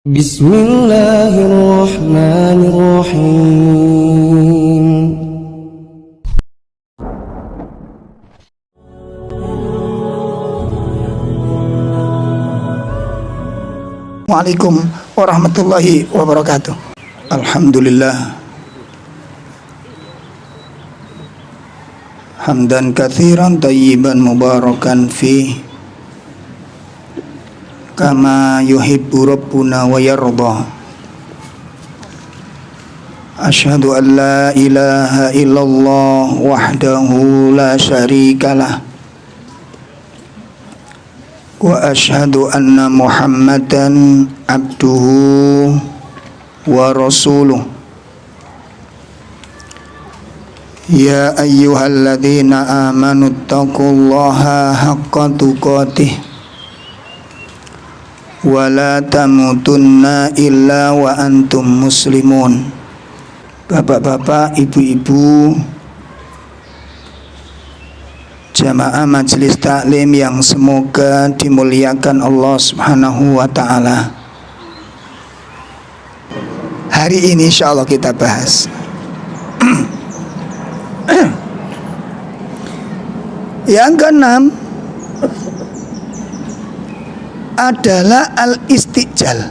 Bismillahirrahmanirrahim. Waalaikumsalam warahmatullahi wabarakatuh. Alhamdulillah hamdan katsiran thayyiban mubarakan fi kama yuhibbu rabbuna wa yarda. Asyhadu an la ilaha illallah wahdahu la syarikalah wa asyhadu anna Muhammadan abduhu wa rasuluh. Ya ayyuhalladzina amanu taqullaha haqqa tuqatih wa la tamutunna illa wa antum muslimun. Bapak-bapak, ibu-ibu, jamaah majelis taklim yang semoga dimuliakan Allah Subhanahu wa ta'ala. Hari ini insyaallah kita bahas yang keenam adalah al-istijal.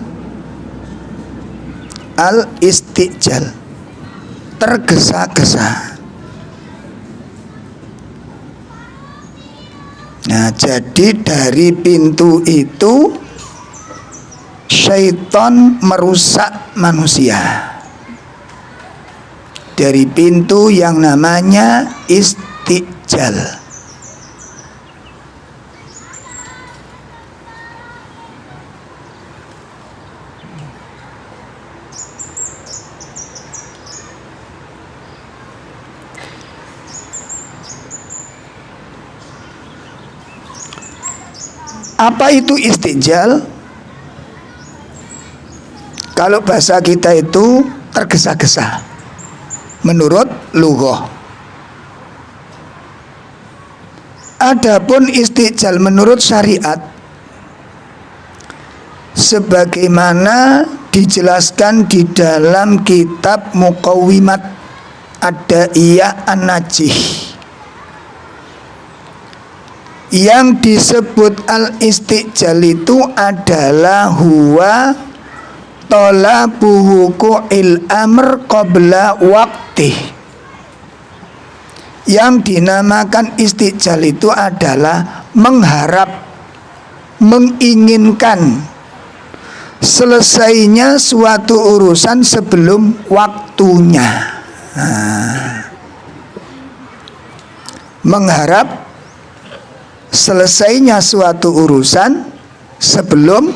Al-istijal, tergesa-gesa. Nah, jadi dari pintu itu syaitan merusak manusia. Dari pintu yang namanya istijal. Apa itu istijal? Kalau bahasa kita itu tergesa-gesa menurut lughah. Adapun istijal menurut syariat, sebagaimana dijelaskan di dalam kitab Muqawwimat Ad-Da'iyah An-Najih, yang disebut al-istijal itu adalah huwa talabu wuqu'il amr qabla waqtih. Yang dinamakan istijal itu adalah mengharap, menginginkan selesainya suatu urusan sebelum waktunya. Mengharap selesainya suatu urusan sebelum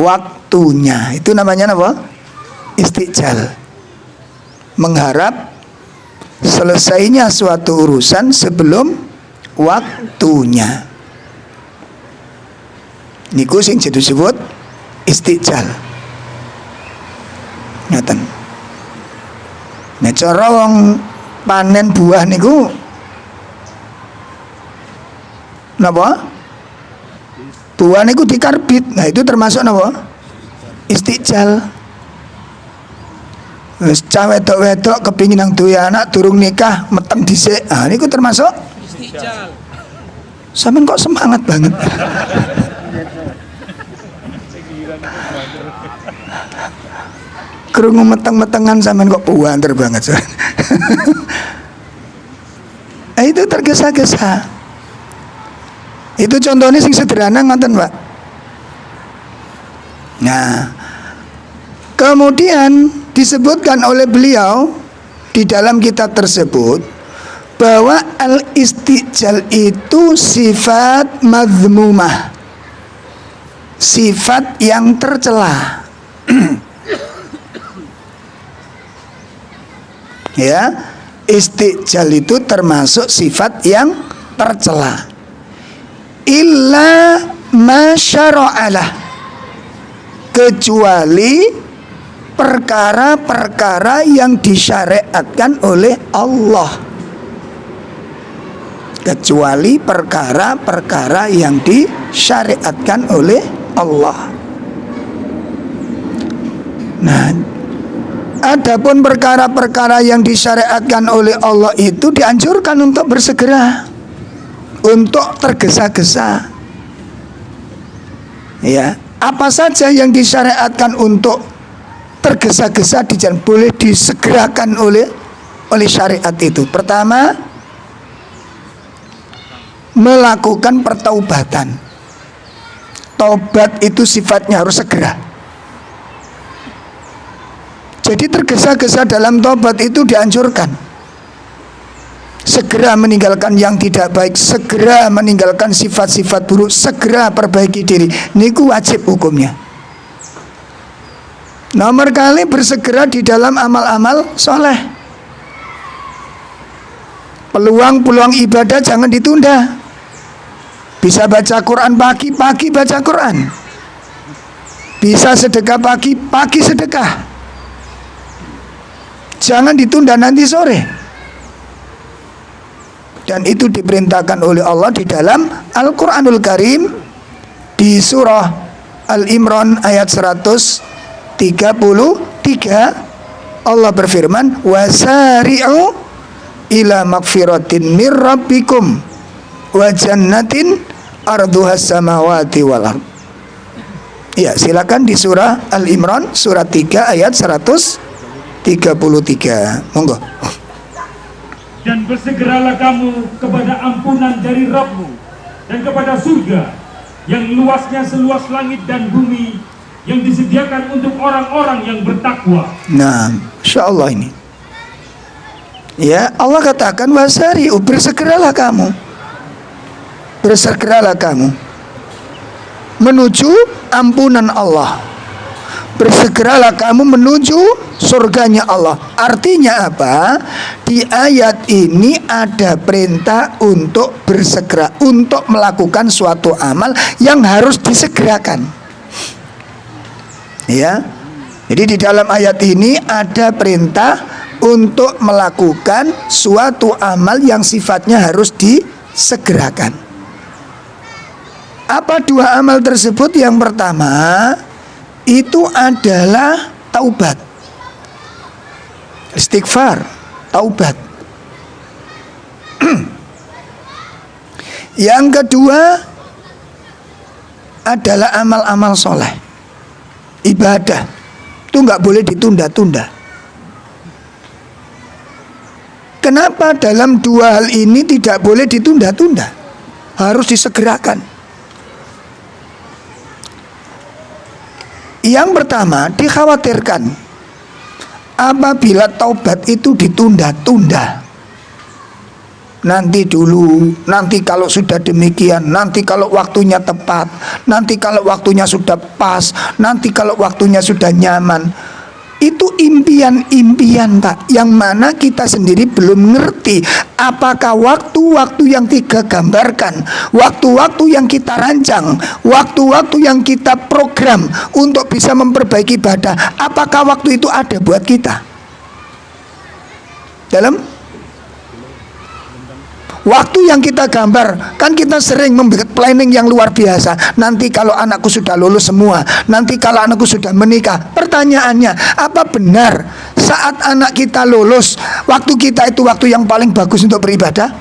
waktunya, itu namanya apa? Istijal. Mengharap selesainya suatu urusan sebelum waktunya. Niku sing disebut istijal. Ngaten. Nek cara wong panen buah niku napa? Buah niku dikarbit. Nah, itu termasuk napa? Istijal. Wis cah wedok-wedok kepingin nang duwe anak durung nikah, meteng dhisik. Ah, niku termasuk istijal. Sampeyan kok semangat banget. Krungu meteng-metengan sampeyan kok puanter banget. Itu tergesa-gesa. Itu contohnya sing sederhana ngoten, Pak. Nah, kemudian disebutkan oleh beliau di dalam kitab tersebut bahwa al-istijal itu sifat madzmumah, sifat yang tercela. Ya, istijal itu termasuk sifat yang tercela. Illa ma syara'alah, kecuali perkara-perkara yang disyariatkan oleh Allah. Kecuali perkara-perkara yang disyariatkan oleh Allah. Nah, adapun perkara-perkara yang disyariatkan oleh Allah itu dianjurkan untuk bersegera, untuk tergesa-gesa. Ya, apa saja yang disyariatkan untuk tergesa-gesa boleh disegerakan oleh syariat itu. Pertama, melakukan pertaubatan. Taubat itu sifatnya harus segera. Jadi tergesa-gesa dalam taubat itu dianjurkan. Segera meninggalkan yang tidak baik, segera meninggalkan sifat-sifat buruk, segera perbaiki diri. Niku wajib hukumnya. Nomor kali bersegera di dalam amal-amal soleh. Peluang-peluang ibadah jangan ditunda. Bisa baca Quran pagi baca Quran. Bisa sedekah pagi sedekah. Jangan ditunda nanti sore. Dan itu diperintahkan oleh Allah di dalam Al-Quranul Karim di surah Al-Imran ayat 133. Allah berfirman, wasari'u ila magfiratin mir rabbikum wa jannatin arduhas samawati wal ard. Ya, silakan di surah Al-Imran surat 3 ayat 133. Monggo. Dan bersegeralah kamu kepada ampunan dari Rabbmu dan kepada surga yang luasnya seluas langit dan bumi, yang disediakan untuk orang-orang yang bertakwa. Nah, insyaallah ini. Ya, Allah katakan wasari'u, bersegeralah kamu. Bersegeralah kamu menuju ampunan Allah. Bersegeralah kamu menuju surganya Allah. Artinya apa? Di ayat ini ada perintah untuk bersegera, untuk melakukan suatu amal yang harus disegerakan. Ya. Jadi di dalam ayat ini ada perintah untuk melakukan suatu amal yang sifatnya harus disegerakan. Apa dua amal tersebut? Yang pertama itu adalah taubat, istighfar, taubat. Yang kedua adalah amal-amal soleh, ibadah. Itu nggak boleh ditunda-tunda. Kenapa dalam dua hal ini tidak boleh ditunda-tunda? Harus disegerakan. Yang pertama, dikhawatirkan apabila taubat itu ditunda-tunda. Nanti dulu, nanti kalau sudah demikian, nanti kalau waktunya tepat, nanti kalau waktunya sudah pas, nanti kalau waktunya sudah nyaman. Itu impian-impian, Pak, yang mana kita sendiri belum ngerti apakah waktu-waktu yang kita gambarkan, waktu-waktu yang kita rancang, waktu-waktu yang kita program untuk bisa memperbaiki ibadah, apakah waktu itu ada buat kita dalam waktu yang kita gambar. Kan kita sering membuat planning yang luar biasa. Nanti kalau anakku sudah lulus semua, nanti kalau anakku sudah menikah. Pertanyaannya, apa benar saat anak kita lulus, waktu kita itu waktu yang paling bagus untuk beribadah?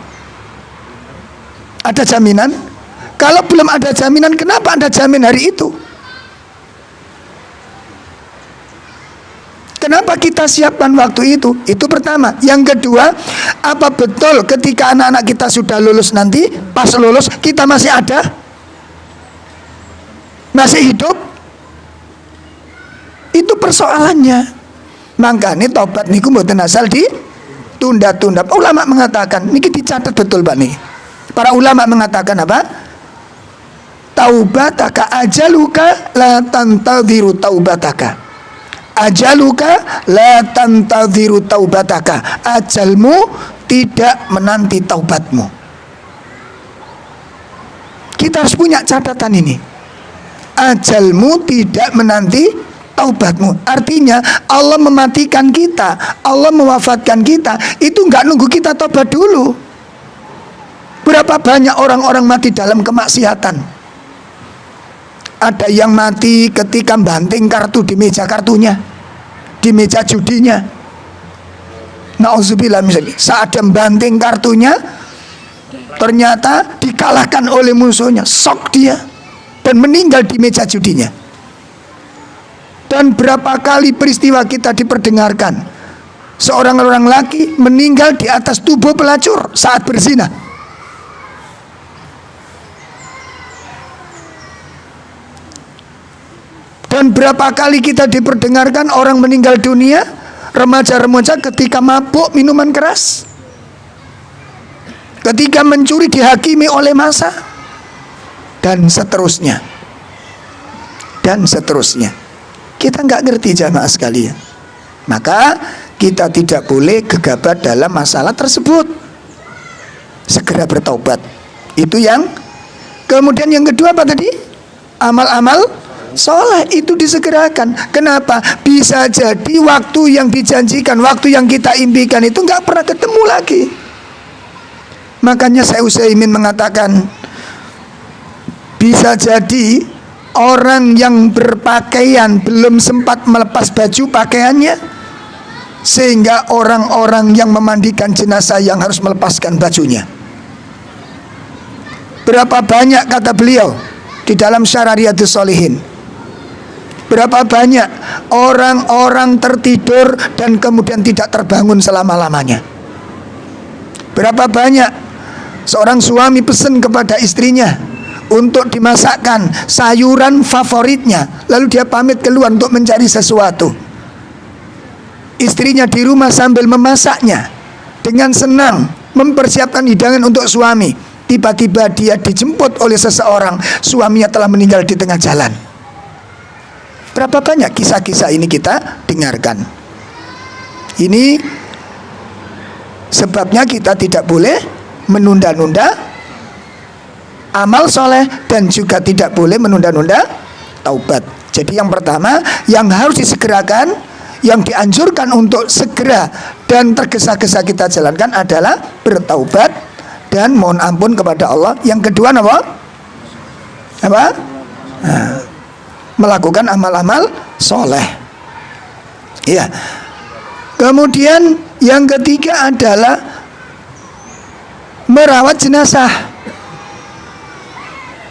Ada jaminan? Kalau belum ada jaminan, kenapa Anda jamin hari itu? Kenapa kita siapkan waktu itu? Itu pertama. Yang kedua, apa betul ketika anak-anak kita sudah lulus nanti, pas lulus kita masih ada? Masih hidup? Itu persoalannya. Makanya tobat niku mboten asal ditunda-tunda. Ulama mengatakan, niki dicatat betul Pak nih. Para ulama mengatakan apa? Taubataka ajaluka la tantadhiru taubataka. Ajaluka la tantadhiru taubataka. Ajalmu tidak menanti taubatmu. Kita harus punya catatan ini. Ajalmu tidak menanti taubatmu. Artinya Allah mematikan kita, Allah mewafatkan kita, itu nggak nunggu kita taubat dulu. Berapa banyak orang-orang mati dalam kemaksiatan? Ada yang mati ketika banting kartu di meja kartunya. di meja judinya. Nauzubillah, misalnya saat dia membanting kartunya, ternyata dikalahkan oleh musuhnya, shock dia dan meninggal di meja judinya. Dan berapa kali peristiwa kita diperdengarkan, seorang orang laki meninggal di atas tubuh pelacur saat berzina. Dan berapa kali kita diperdengarkan orang meninggal dunia, remaja-remaja ketika mabuk minuman keras, ketika mencuri dihakimi oleh massa, dan seterusnya. Dan seterusnya. Kita nggak ngerti jamaah sekalian. Maka kita tidak boleh gegabah dalam masalah tersebut. Segera bertaubat. Itu yang. Kemudian yang kedua apa tadi? Amal-amal soleh itu disegerakan. Kenapa? Bisa jadi waktu yang dijanjikan, waktu yang kita impikan itu nggak pernah ketemu lagi. Makanya Syekh Utsaimin mengatakan, bisa jadi orang yang berpakaian belum sempat melepas baju pakaiannya, sehingga orang-orang yang memandikan jenazah yang harus melepaskan bajunya. Berapa banyak, kata beliau di dalam Syarah Riyadhus Shalihin, berapa banyak orang-orang tertidur dan kemudian tidak terbangun selama-lamanya. Berapa banyak seorang suami pesan kepada istrinya untuk dimasakkan sayuran favoritnya, lalu dia pamit keluar untuk mencari sesuatu. Istrinya di rumah sambil memasaknya dengan senang mempersiapkan hidangan untuk suami. Tiba-tiba dia dijemput oleh seseorang, suaminya telah meninggal di tengah jalan. Berapa banyak kisah-kisah ini kita dengarkan. Ini sebabnya kita tidak boleh menunda-nunda amal soleh, dan juga tidak boleh menunda-nunda taubat. Jadi yang pertama yang harus disegerakan, yang dianjurkan untuk segera dan tergesa-gesa kita jalankan adalah bertaubat dan mohon ampun kepada Allah. Yang kedua apa? Nah, melakukan amal-amal soleh. Iya. Kemudian yang ketiga adalah merawat jenazah.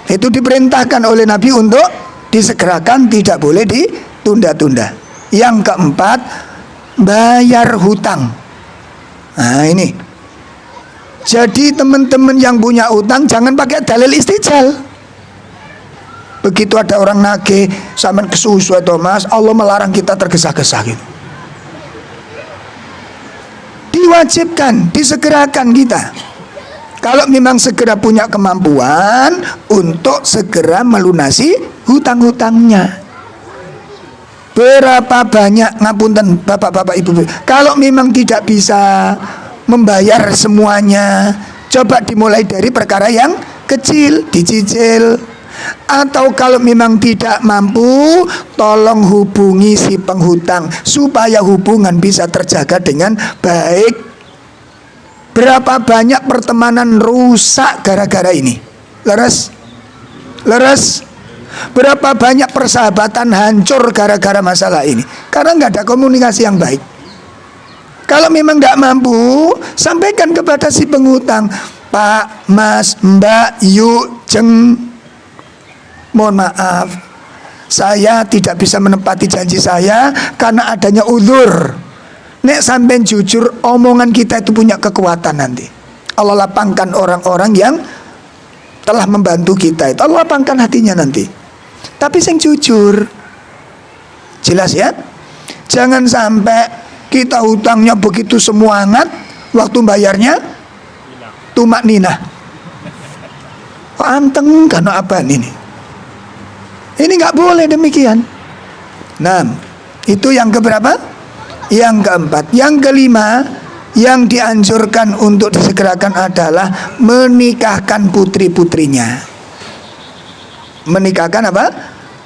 Itu diperintahkan oleh Nabi untuk disegerakan, tidak boleh ditunda-tunda. Yang keempat, bayar hutang. Nah ini, jadi teman-teman yang punya hutang jangan pakai dalil istijal. Begitu ada orang nagih, sampean kesusu atau mas, Allah melarang kita tergesa-gesa gitu. Diwajibkan, disegerakan kita. Kalau memang segera punya kemampuan untuk segera melunasi hutang-hutangnya. Berapa banyak, ngapunten bapak-bapak ibu-ibu, kalau memang tidak bisa membayar semuanya, coba dimulai dari perkara yang kecil, dicicil. Atau kalau memang tidak mampu, tolong hubungi si penghutang supaya hubungan bisa terjaga dengan baik. Berapa banyak pertemanan rusak gara-gara ini? Leres? Berapa banyak persahabatan hancur gara-gara masalah ini? Karena nggak ada komunikasi yang baik. Kalau memang nggak mampu, sampaikan kepada si penghutang, Pak, Mas, Mbak, yuk, Jeng, mohon maaf, saya tidak bisa menepati janji saya karena adanya uzur. Nek sampean jujur, omongan kita itu punya kekuatan nanti. Allah lapangkan orang-orang yang telah membantu kita itu, Allah lapangkan hatinya nanti. Tapi sing jujur, jelas ya. Jangan sampai kita hutangnya begitu semangat, waktu bayarnya tumak ninah. Anteng karena apa ini? Ini nggak boleh demikian. Nah, itu yang keberapa? Yang keempat. Yang kelima, yang dianjurkan untuk disegerakan adalah menikahkan putri-putrinya. Menikahkan apa?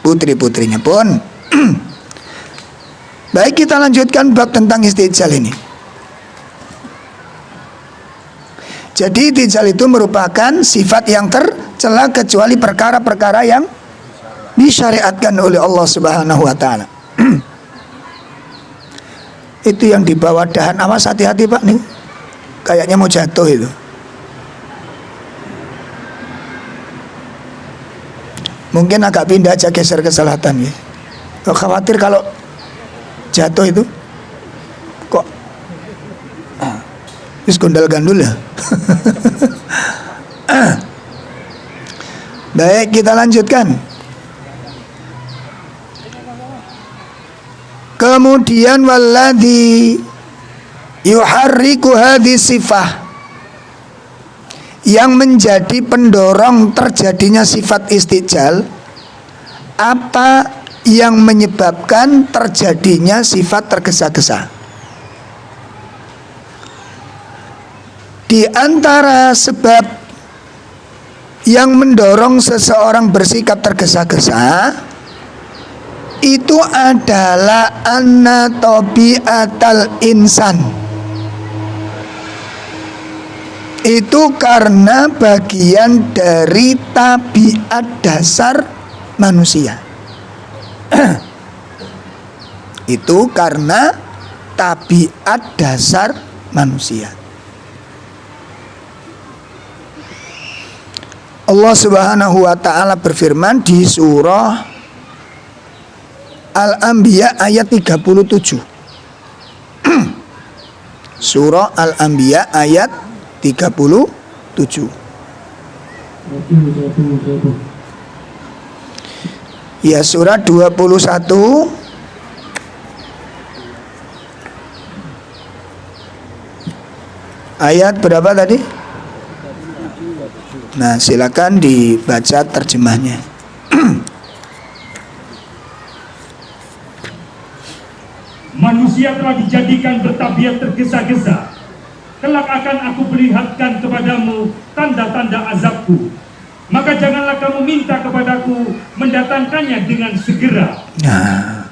Putri-putrinya pun. Baik, kita lanjutkan bab tentang istijal ini. Jadi istijal itu merupakan sifat yang tercela kecuali perkara-perkara yang disyariatkan oleh Allah Subhanahu wa taala. Itu yang di bawah dahan, awas hati-hati Pak nih. Kayaknya mau jatuh itu. Mungkin agak pindah aja, geser ke selatan ya. Kok khawatir kalau jatuh itu? Kok wis gondal gandul ya. Baik, kita lanjutkan. Kemudian walladzi yuharriku hadhi sifah, yang menjadi pendorong terjadinya sifat istijal. Apa yang menyebabkan terjadinya sifat tergesa-gesa? Di antara sebab yang mendorong seseorang bersikap tergesa-gesa itu adalah anna tabiatal insan. Itu karena bagian dari tabiat dasar manusia. Itu karena tabiat dasar manusia. Allah Subhanahu wa ta'ala berfirman di surah Al-Anbiya ayat 37. Surah Al-Anbiya ayat 37. Ya, surat 21 ayat berapa tadi? Nah, silakan dibaca terjemahnya. Manusia telah dijadikan bertabiat tergesa-gesa. Kelak akan aku perlihatkan kepadamu tanda-tanda azabku. Maka janganlah kamu minta kepadaku mendatangkannya dengan segera. Nah,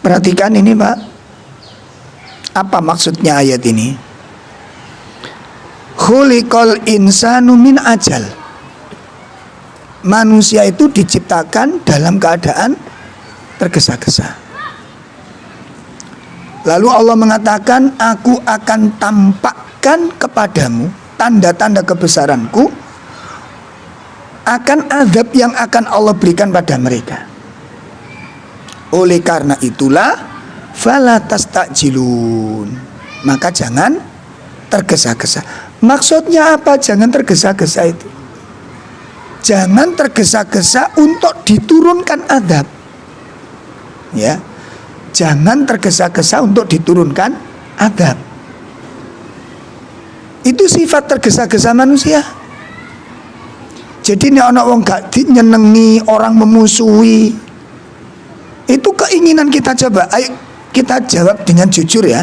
perhatikan ini Pak. Apa maksudnya ayat ini? Khuliqal insanu min ajal. Manusia itu diciptakan dalam keadaan tergesa-gesa. Lalu Allah mengatakan, aku akan tampakkan kepadamu tanda-tanda kebesaranku, akan azab yang akan Allah berikan pada mereka. Oleh karena itulah fala tastajilun, maka jangan tergesa-gesa. Maksudnya apa jangan tergesa-gesa itu? Jangan tergesa-gesa untuk diturunkan azab. Ya. Jangan tergesa-gesa untuk diturunkan azab. Itu sifat tergesa-gesa manusia. Jadi nek ana wong gak nyenengi, orang memusuhi, itu keinginan kita. Coba ayo kita jawab dengan jujur ya.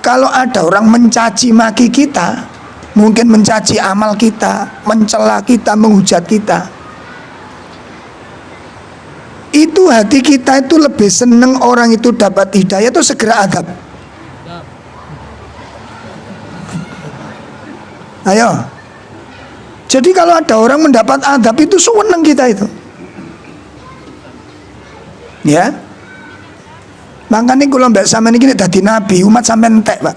Kalau ada orang mencaci maki kita, mungkin mencaci amal kita, mencela kita, menghujat kita, itu hati kita itu lebih seneng orang itu dapat hidayah atau segera azab? Ayo. Jadi kalau ada orang mendapat azab itu seneng kita itu. Ya. Makanya kalau mbak sampean iki dadi nabi, umat sampean entek, Pak.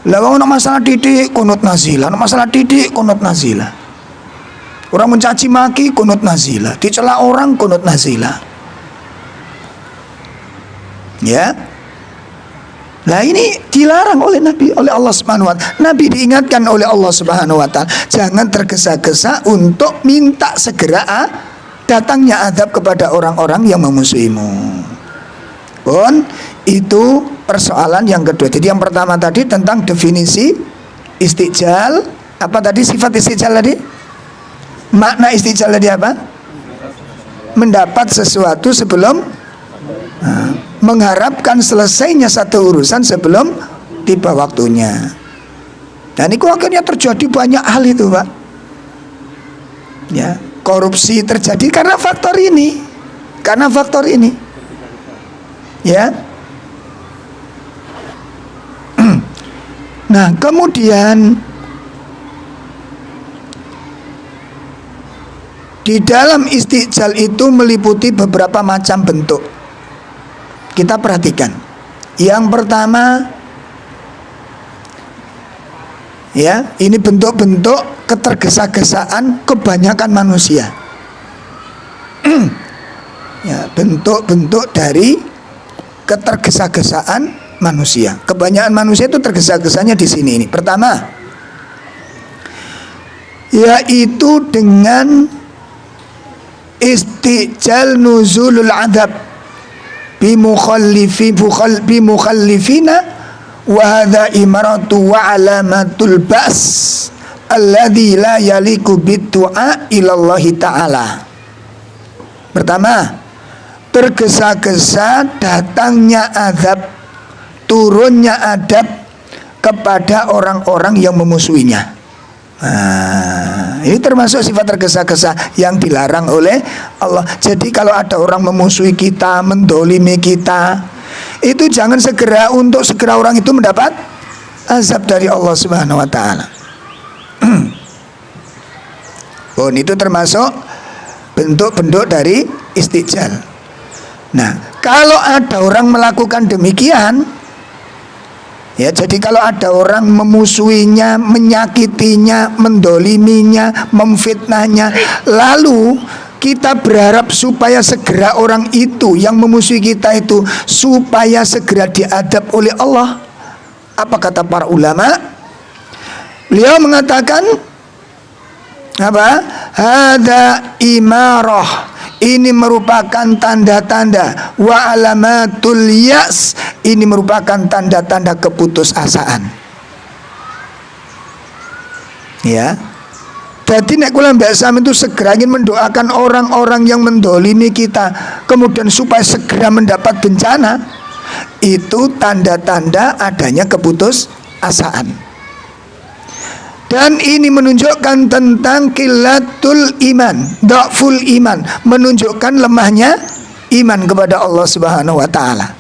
Lah wong ono masalah titik kunut nazilah, ono masalah titik kunut nazilah. Orang mencaci maki kunut nazilah, dicela orang kunut nazilah. Ya. Nah ini dilarang oleh Nabi, oleh Allah Subhanahu wa ta'ala. Nabi diingatkan oleh Allah Subhanahu wa ta'ala, jangan tergesa-gesa untuk minta segera datangnya azab kepada orang-orang yang memusuhimu. Pun itu persoalan yang kedua. Jadi yang pertama tadi tentang definisi istijal. Apa tadi sifat istijal tadi? Makna istijal tadi apa? Mendapat sesuatu sebelum mengharapkan selesainya satu urusan sebelum tiba waktunya. Dan itu akhirnya terjadi banyak hal itu, Pak. Ya, korupsi terjadi karena faktor ini. Karena faktor ini. Ya. Nah, kemudian Di dalam istijal itu meliputi beberapa macam bentuk. Kita perhatikan. Yang pertama, ya, ini bentuk-bentuk ketergesa-gesaan kebanyakan manusia. Ya, bentuk-bentuk dari ketergesa-gesaan manusia. Kebanyakan manusia itu tergesa-gesanya di sini ini. Pertama, yaitu dengan istijal nuzulul adab bimukhallifina wa hadha imaratu wa alamatul ba's alladhi la yaliku biddu'a ilallahi ta'ala. Pertama, tergesa-gesa datangnya azab, turunnya adab kepada orang-orang yang memusuhinya. Nah, ini termasuk sifat tergesa-gesa yang dilarang oleh Allah. Jadi kalau ada orang memusuhi kita, mendolimi kita, itu jangan segera orang itu mendapat azab dari Allah Subhanahu wa ta'ala. Itu termasuk bentuk-bentuk dari istijal. Nah, kalau ada orang melakukan demikian, ya, jadi kalau ada orang memusuhinya, menyakitinya, mendoliminya, memfitnahnya, lalu kita berharap supaya segera orang itu yang memusuhi kita itu supaya segera diadab oleh Allah. Apa kata para ulama? Beliau mengatakan apa? Hada imarah, ini merupakan tanda-tanda, wa alamatul yas, ini merupakan tanda-tanda keputusasaan. Ya. Jadi nek kula mbak Sam itu segera ingin mendoakan orang-orang yang mendolimi kita, kemudian supaya segera mendapat bencana, itu tanda-tanda adanya keputusasaan. Dan ini menunjukkan tentang qillatul iman, dhaful iman, menunjukkan lemahnya iman kepada Allah Subhanahu wa ta'ala.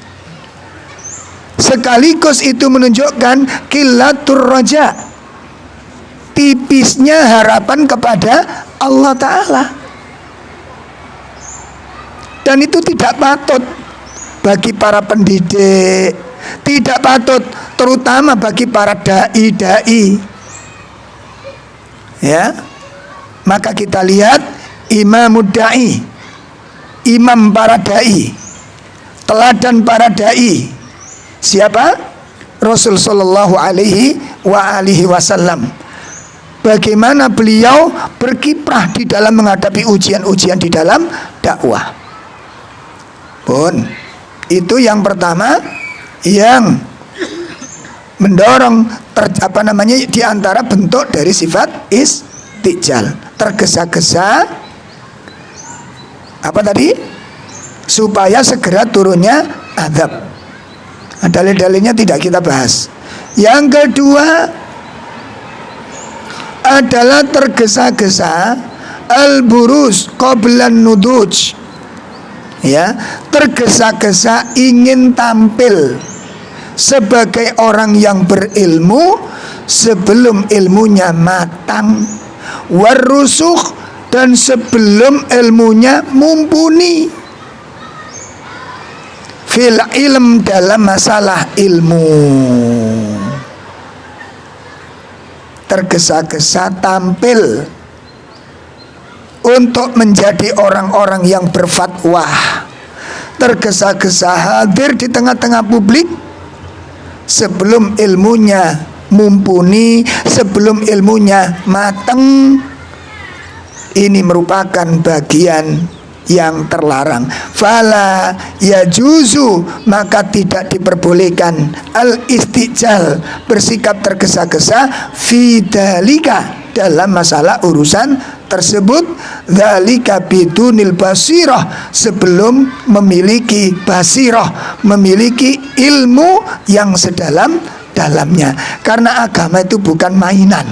Sekaligus itu menunjukkan qillatur raja, tipisnya harapan kepada Allah ta'ala. Dan itu tidak patut bagi para pendidik, tidak patut terutama bagi para dai-dai. Ya, maka kita lihat imamud da'i, imam para da'i, teladan para da'i. Siapa? Rasul sallallahu alaihi wasallam. Bagaimana beliau berkiprah di dalam menghadapi ujian-ujian di dalam dakwah. Itu yang pertama yang mendorong di antara bentuk dari sifat istijal, tergesa-gesa apa tadi? Supaya segera turunnya azab. Dalil-dalilnya tidak kita bahas. Yang kedua adalah tergesa-gesa al-buruz qablan nuduj. Ya, tergesa-gesa ingin tampil sebagai orang yang berilmu sebelum ilmunya matang, warusukh, dan sebelum ilmunya mumpuni, fil ilm, dalam masalah ilmu. Tergesa-gesa tampil untuk menjadi orang-orang yang berfatwa, tergesa-gesa hadir di tengah-tengah publik sebelum ilmunya mumpuni, sebelum ilmunya matang. Ini merupakan bagian yang terlarang. Fala yajuzu, maka tidak diperbolehkan al-istijal, bersikap tergesa-gesa fidalika, dalam masalah urusan tersebut, dzalika bidunil basirah, sebelum memiliki basirah, memiliki ilmu yang sedalam-dalamnya. Karena agama itu bukan mainan.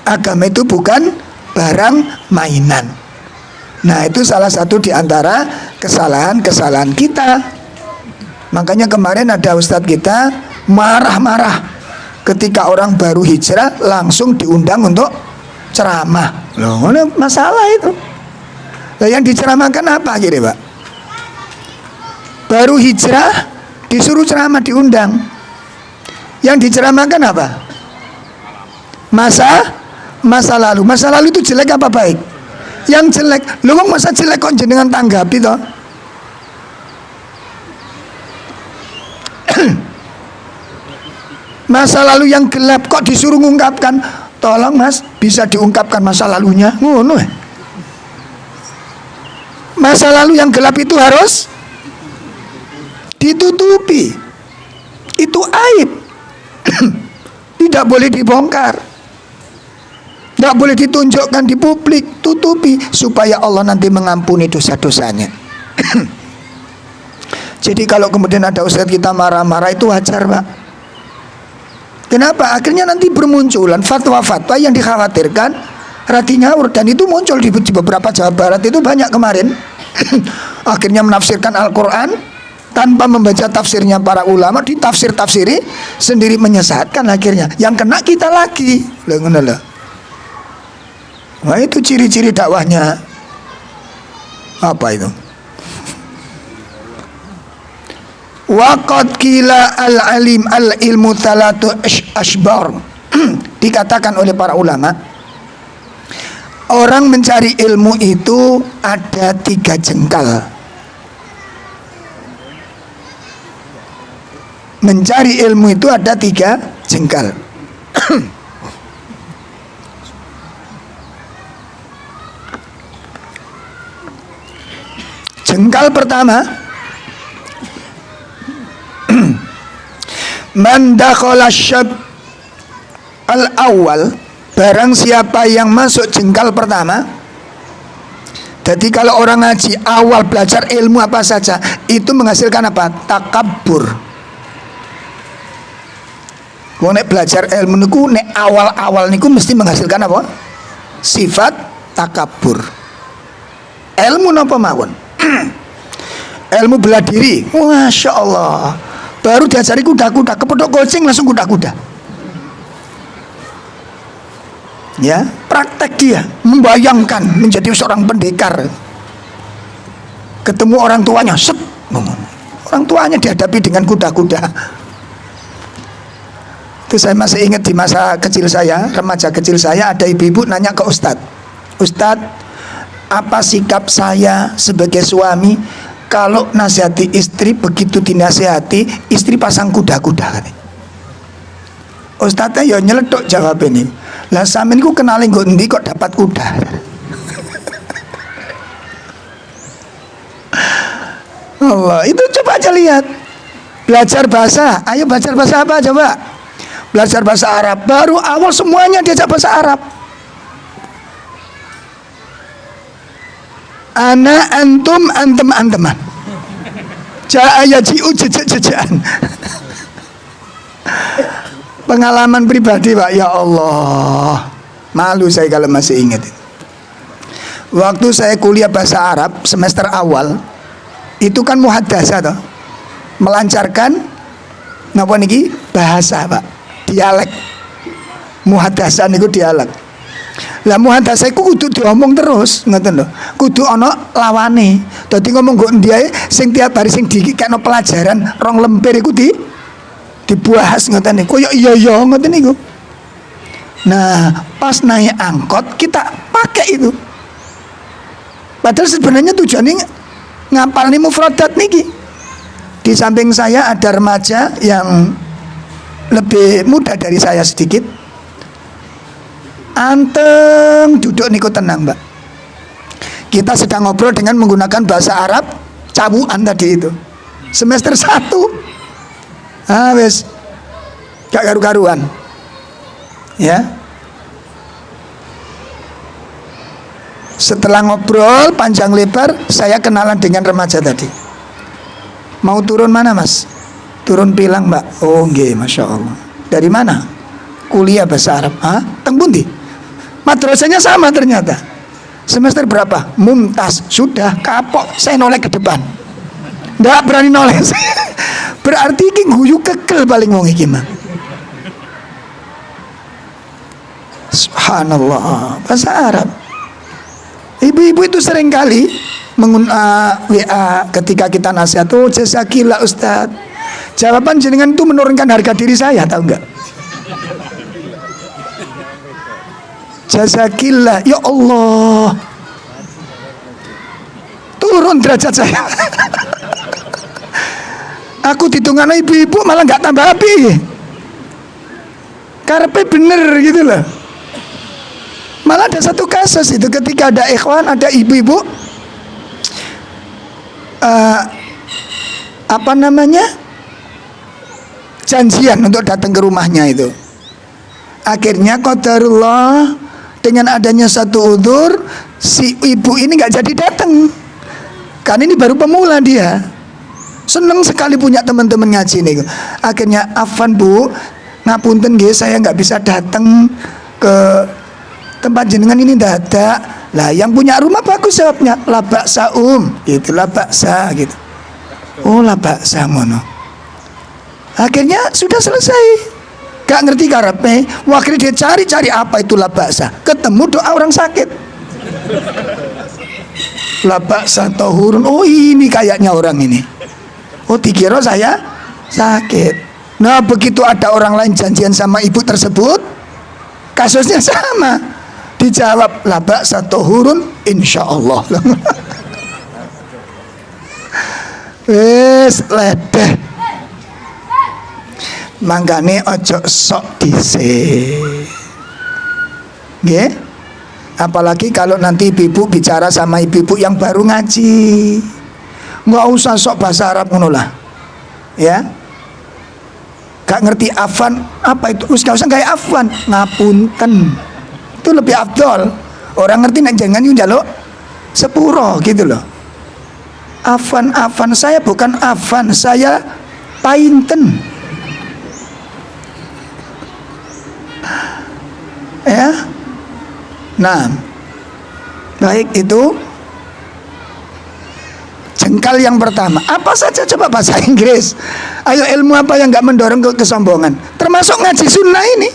Agama itu bukan barang mainan. Nah, itu salah satu di antara kesalahan-kesalahan kita. Makanya kemarin ada ustadz kita marah-marah ketika orang baru hijrah langsung diundang untuk ceramah. Loh, ini masalah itu. Lah yang diceramahkan apa gitu, Pak? Baru hijrah disuruh ceramah, diundang. Yang diceramahkan apa? Masa lalu. Masa lalu itu jelek apa baik? Yang jelek. Lu masa jelek kok jenengan tanggapi toh? Masa lalu yang gelap kok disuruh mengungkapkan. Tolong Mas, bisa diungkapkan masa lalunya. Ngono. Masa lalu yang gelap itu harus ditutupi. Itu aib. Tidak boleh dibongkar. Tidak boleh ditunjukkan di publik. Tutupi supaya Allah nanti mengampuni dosa-dosanya. Jadi kalau kemudian ada ustadz kita marah-marah itu wajar, Pak. Kenapa? Akhirnya nanti bermunculan fatwa-fatwa yang dikhawatirkan rati ngawur, dan itu muncul di beberapa Jawa Barat itu banyak kemarin. Akhirnya menafsirkan Al-Quran tanpa membaca tafsirnya para ulama, ditafsir-tafsiri sendiri, menyesatkan akhirnya. Yang kena kita lagi. Nah itu ciri-ciri dakwahnya apa itu? Waqad qila al-alim al-ilmu thalatu ashbar. Dikatakan oleh para ulama, orang mencari ilmu itu ada 3 jengkal. Mencari ilmu itu ada 3 jengkal. Jengkal pertama, man dakhala syab al-awwal, barang siapa yang masuk jengkal pertama. Jadi kalau orang ngaji awal belajar ilmu apa saja, itu menghasilkan apa? Takabbur. Wong nek belajar ilmu niku nek awal-awal niku mesti menghasilkan apa? Sifat takabbur. Ilmu napa mawon? Ilmu bela diri. Masya Allah. Baru diajari kuda-kuda, kepedok kucing langsung kuda-kuda. Ya, praktek dia membayangkan menjadi seorang pendekar. Ketemu orang tuanya, set, orang tuanya dihadapi dengan kuda-kuda. Itu saya masih ingat di masa kecil saya, remaja kecil saya, ada ibu-ibu nanya ke Ustadz, Ustadz, apa sikap saya sebagai suami kalau nasihati istri, begitu dinasihati istri pasang kuda-kuda? Ustadznya ya nyeleduk jawab ini, lah sampean ku kenalin nggo endi kok dapat kuda? Allah, itu coba aja lihat. Belajar bahasa, ayo belajar bahasa apa coba? Belajar bahasa Arab, baru awal semuanya diajak bahasa Arab. Ana antum antem anteman. Jaya jiu jejak-jejakan. Pengalaman pribadi, Pak, ya Allah, malu saya kalau masih ingat. Waktu saya kuliah bahasa Arab semester awal, itu kan muhadasah toh, melancarkan napa niki bahasa, Pak, dialek. Muhadasah niku dialek. Lah muhadasah iku kudu diomong terus, ngoten lho. Kudu ana lawane. Dadi ngomong nggo endi ae sing tiap hari sing dikekno pelajaran rong lemper iku dibahas ngoten niku. Koyo iya ngoten niku. Nah, pas naik angkot kita pakai itu. Padahal sebenarnya tujuannya ngapal nih mufradat niki. Di samping saya ada remaja yang lebih muda dari saya sedikit. Anteng duduk niku tenang, Mbak. Kita sedang ngobrol dengan menggunakan bahasa Arab cabuan tadi itu. Semester 1. Wes gak karu-karuan. Ya. Setelah ngobrol panjang lebar, saya kenalan dengan remaja tadi. Mau turun mana, Mas? Turun Pilang, Mbak. Oh nggih, Masya Allah. Dari mana? Kuliah bahasa Arab. Teng pundi? Madrasahnya sama ternyata. Semester berapa? Mumtaz. Sudah kapok, saya noleh ke depan. Nggak berani noleh. Berarti ini guyu kekel paling wong iki mah. Subhanallah, bahasa Arab. Ibu-ibu itu sering kali WA ketika kita nasihat, oh jazakillah Ustaz. Jawaban jenengan itu menurunkan harga diri saya, tahu nggak? Jazakillah, ya Allah, turun derajat saya. Aku ditungan ibu-ibu malah nggak tambah api. Karpe bener gitu loh. Malah ada satu kasus itu ketika ada ikhwan, ada ibu-ibu janjian untuk datang ke rumahnya itu. Akhirnya qadarullah dengan adanya satu udzur, si ibu ini nggak jadi datang. Karena ini baru pemula dia. Seneng sekali punya teman-teman ngaji nih. Akhirnya afwan Bu, ngapunten nggih saya nggak bisa datang ke tempat jenengan ini dadak. Lah yang punya rumah bagus jawabnya, la baksa gitu, la baksa gitu. Oh la baksa ngono. Akhirnya sudah selesai. Gak ngerti karepe, wakil dia cari-cari apa itu la baksa. Ketemu doa orang sakit. La baksa tahurun. Oh ini kayaknya orang ini. Oh dikira saya sakit. Nah begitu ada orang lain janjian sama ibu tersebut, kasusnya sama. Dijawab la baksa tahurun insyaallah. Wes ledeh. Mangkane ojo sok dhisik. Nggih? Apalagi kalau nanti ibu bicara sama ibu yang baru ngaji. Nggak usah sok bahasa Arab ngono lah. Ya. Gak ngerti afwan apa itu? Wis gak usah kayak afwan, ngapunten. Itu lebih afdol. Orang ngerti nek jangan yo njaluk sepuro gitu loh. Afwan saya bukan afwan, saya painten. Ya. Nah, baik itu jengkal yang pertama. Apa saja coba bahasa Inggris. Ayo ilmu apa yang nggak mendorong ke kesombongan? Termasuk ngaji sunnah ini.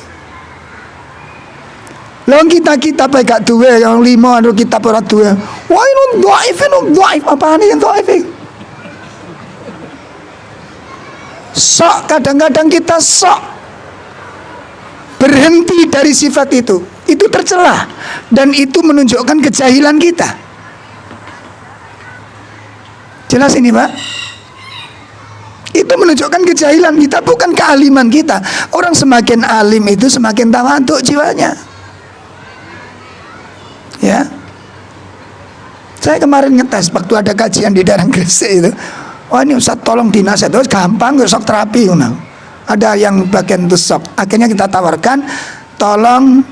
Long kita pegang dua yang lima atau kita ora dua. Wah ini dhaif apa nih yang dhaif? Sok kadang-kadang kita sok berhenti dari sifat itu tercela dan itu menunjukkan kejahilan kita. Jelas ini Pak? Itu menunjukkan kejahilan kita, bukan kealiman kita. Orang semakin alim itu semakin tawadhu jiwanya. Ya. Saya kemarin ngetes waktu ada kajian di daerah Gresik itu. Wah ini Ustaz tolong dinasihat, terus gampang sok terapi. Ada yang bagian itu sok. Akhirnya kita tawarkan, tolong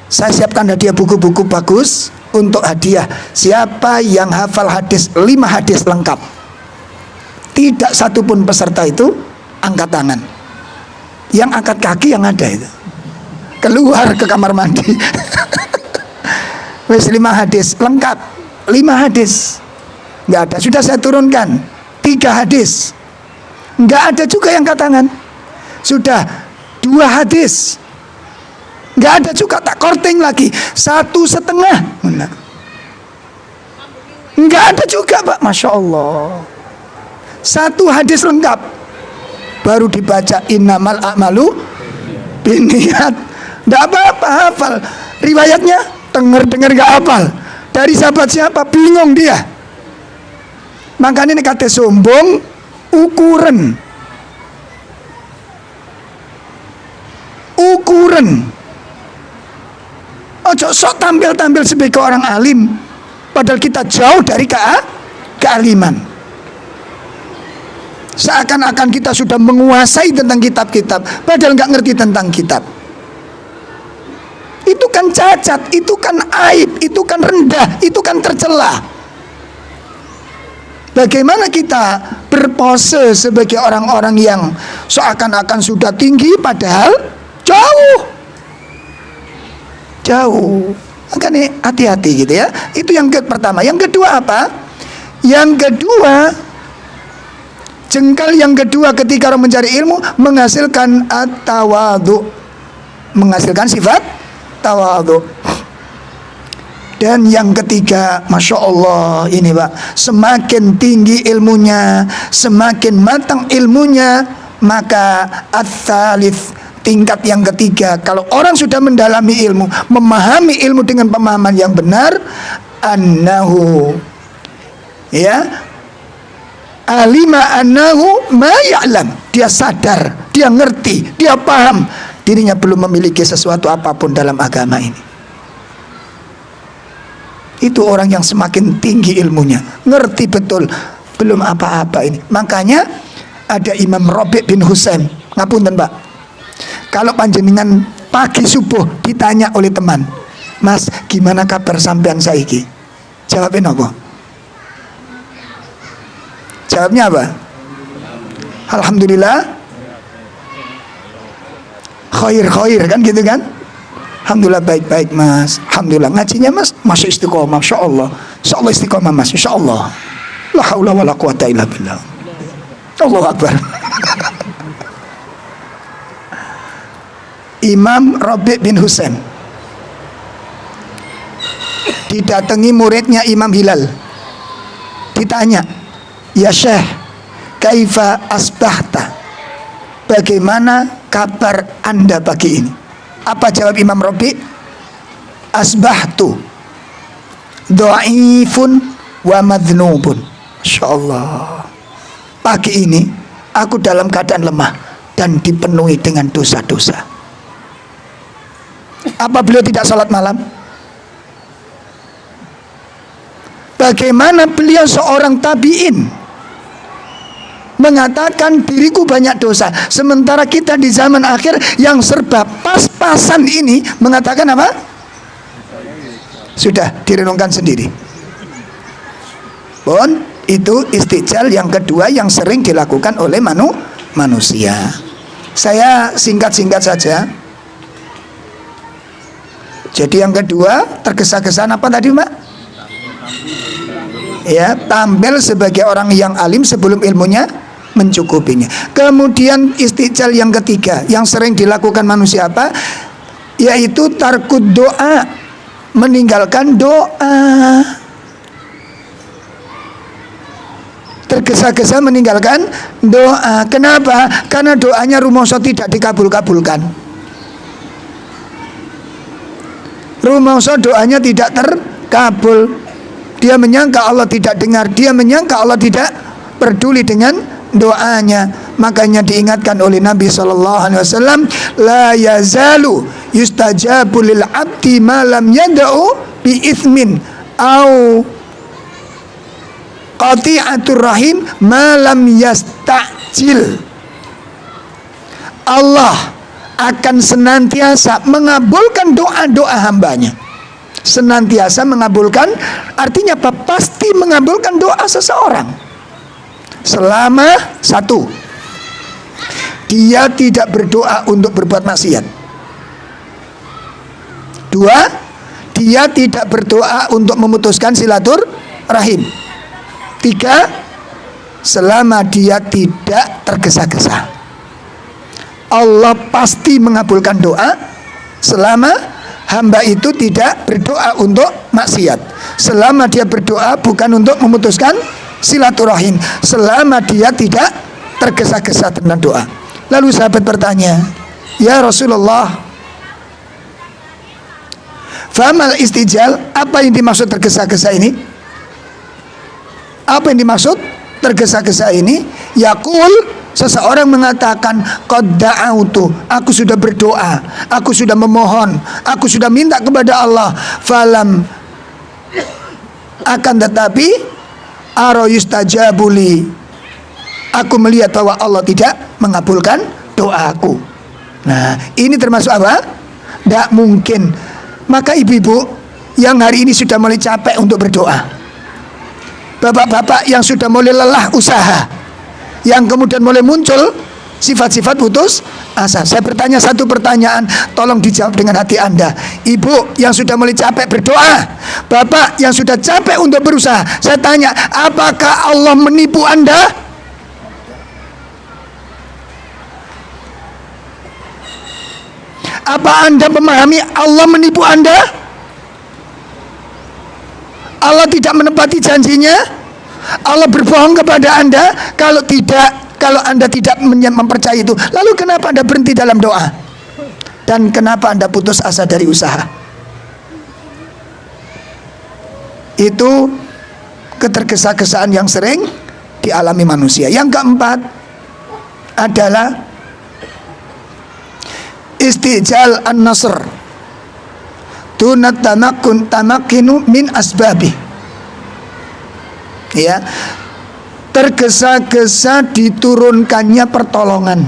saya siapkan hadiah buku-buku bagus untuk hadiah. Siapa yang hafal hadis 5 hadis lengkap, tidak satupun peserta itu angkat tangan. Yang angkat kaki yang ada itu keluar ke kamar mandi. Wes 5 hadis lengkap, 5 hadis nggak ada. Sudah saya turunkan 3 hadis, nggak ada juga yang angkat tangan. Sudah 2 hadis, nggak ada juga, tak korting lagi 1,5. Nggak ada juga Pak, Masya Allah. 1 hadis lengkap, baru dibaca innamal a'malu binniyat. Nggak apa-apa, hafal riwayatnya, dengar nggak hafal. Dari sahabat siapa? Bingung dia. Makanya ini kata sombong ukuran. Ojo sok tampil sebagai orang alim, padahal kita jauh dari kealiman. Seakan-akan kita sudah menguasai tentang kitab-kitab, padahal nggak ngerti tentang kitab. Itu kan cacat, itu kan aib, itu kan rendah, itu kan tercela. Bagaimana kita berpose sebagai orang-orang yang seakan-akan sudah tinggi padahal jauh. Makanya hati-hati gitu ya. Itu yang pertama. Yang kedua apa? Yang kedua, jengkal yang kedua ketika orang mencari ilmu, menghasilkan at-tawadhu, menghasilkan sifat tawadhu. Dan yang ketiga, Masya Allah ini Pak, semakin tinggi ilmunya, semakin matang ilmunya, maka ats-tsalits, tingkat yang ketiga, kalau orang sudah mendalami ilmu, memahami ilmu dengan pemahaman yang benar, annahu, ya, alima annahu ma ya'lam, dia sadar, dia ngerti, dia paham dirinya belum memiliki sesuatu apapun dalam agama ini. Itu orang yang semakin tinggi ilmunya, ngerti betul belum apa-apa ini. Makanya ada Imam Rabi' bin Husain, ngapunten Pak, kalau panjenengan pagi subuh ditanya oleh teman, Mas gimana kabar sampean saiki, jawabin apa? Jawabnya apa? Alhamdulillah, khair kan gitu kan? Alhamdulillah baik-baik Mas. Alhamdulillah ngajinya Mas masih istiqomah, Masya Allah. Insya Allah istiqomah Mas, Insya Allah. La haula wa la quwata illa billah. Allahu Akbar. Imam Rabi' bin Husain didatangi muridnya Imam Hilal, ditanya, ya Syekh, kaifa asbahta, bagaimana kabar anda pagi ini? Apa jawab Imam Rabi'? Asbahtu dhaifun wa madhnubun. Insyaallah, pagi ini aku dalam keadaan lemah dan dipenuhi dengan dosa-dosa. Apa beliau tidak salat malam? Bagaimana beliau seorang tabi'in mengatakan diriku banyak dosa, sementara kita di zaman akhir yang serba pas-pasan ini mengatakan apa? Sudah direnungkan sendiri. Bon, itu istijal yang kedua yang sering dilakukan oleh manusia. Saya singkat-singkat saja. Jadi yang kedua, tergesa-gesa apa tadi Mbak? Ya, tampil sebagai orang yang alim sebelum ilmunya mencukupinya. Kemudian istijal yang ketiga yang sering dilakukan manusia apa? Yaitu tarkud doa, meninggalkan doa. Tergesa-gesa meninggalkan doa. Kenapa? Karena doanya rumoso tidak dikabul-kabulkan. Rumoso doanya tidak terkabul. Dia menyangka Allah tidak dengar, dia menyangka Allah tidak peduli dengan doanya. Makanya diingatkan oleh Nabi SAW, la yazalu yustajabu lil abdi ma lam yad'u bi ithmin au qati'atur rahim ma lam yasta'jil. Allah akan senantiasa mengabulkan doa-doa hambanya. Senantiasa mengabulkan artinya apa? Pasti mengabulkan doa seseorang selama satu, dia tidak berdoa untuk berbuat maksiat. Dua, dia tidak berdoa untuk memutuskan silaturahim. Tiga, selama dia tidak tergesa-gesa. Allah pasti mengabulkan doa selama hamba itu tidak berdoa untuk maksiat. Selama dia berdoa bukan untuk memutuskan silaturahim, selama dia tidak tergesa-gesa tentang doa. Lalu sahabat bertanya, ya Rasulullah, famal istijal, apa yang dimaksud tergesa-gesa ini? Apa yang dimaksud tergesa-gesa ini? Yaqul, seseorang mengatakan, qad da'autu, aku sudah berdoa, aku sudah memohon, aku sudah minta kepada Allah, falam, akan tetapi ara yustajabuli, aku melihat bahwa Allah tidak mengabulkan doaku. Nah, ini termasuk apa? Tidak mungkin. Maka ibu-ibu yang hari ini sudah mulai capek untuk berdoa, bapak-bapak yang sudah mulai lelah usaha, yang kemudian mulai muncul sifat-sifat putus asa, saya bertanya satu pertanyaan, tolong dijawab dengan hati Anda. Ibu yang sudah mulai capek berdoa, bapak yang sudah capek untuk berusaha, saya tanya, apakah Allah menipu Anda? Apa Anda memahami Allah menipu Anda? Allah tidak menepati janjinya? Allah berbohong kepada Anda? Kalau tidak, kalau Anda tidak mempercayai itu, lalu kenapa Anda berhenti dalam doa? Dan kenapa Anda putus asa dari usaha? Itu ketergesa-gesaan yang sering dialami manusia. Yang keempat adalah istijal an-nasr dunat tamakinu min asbabi. Ya, tergesa-gesa diturunkannya pertolongan.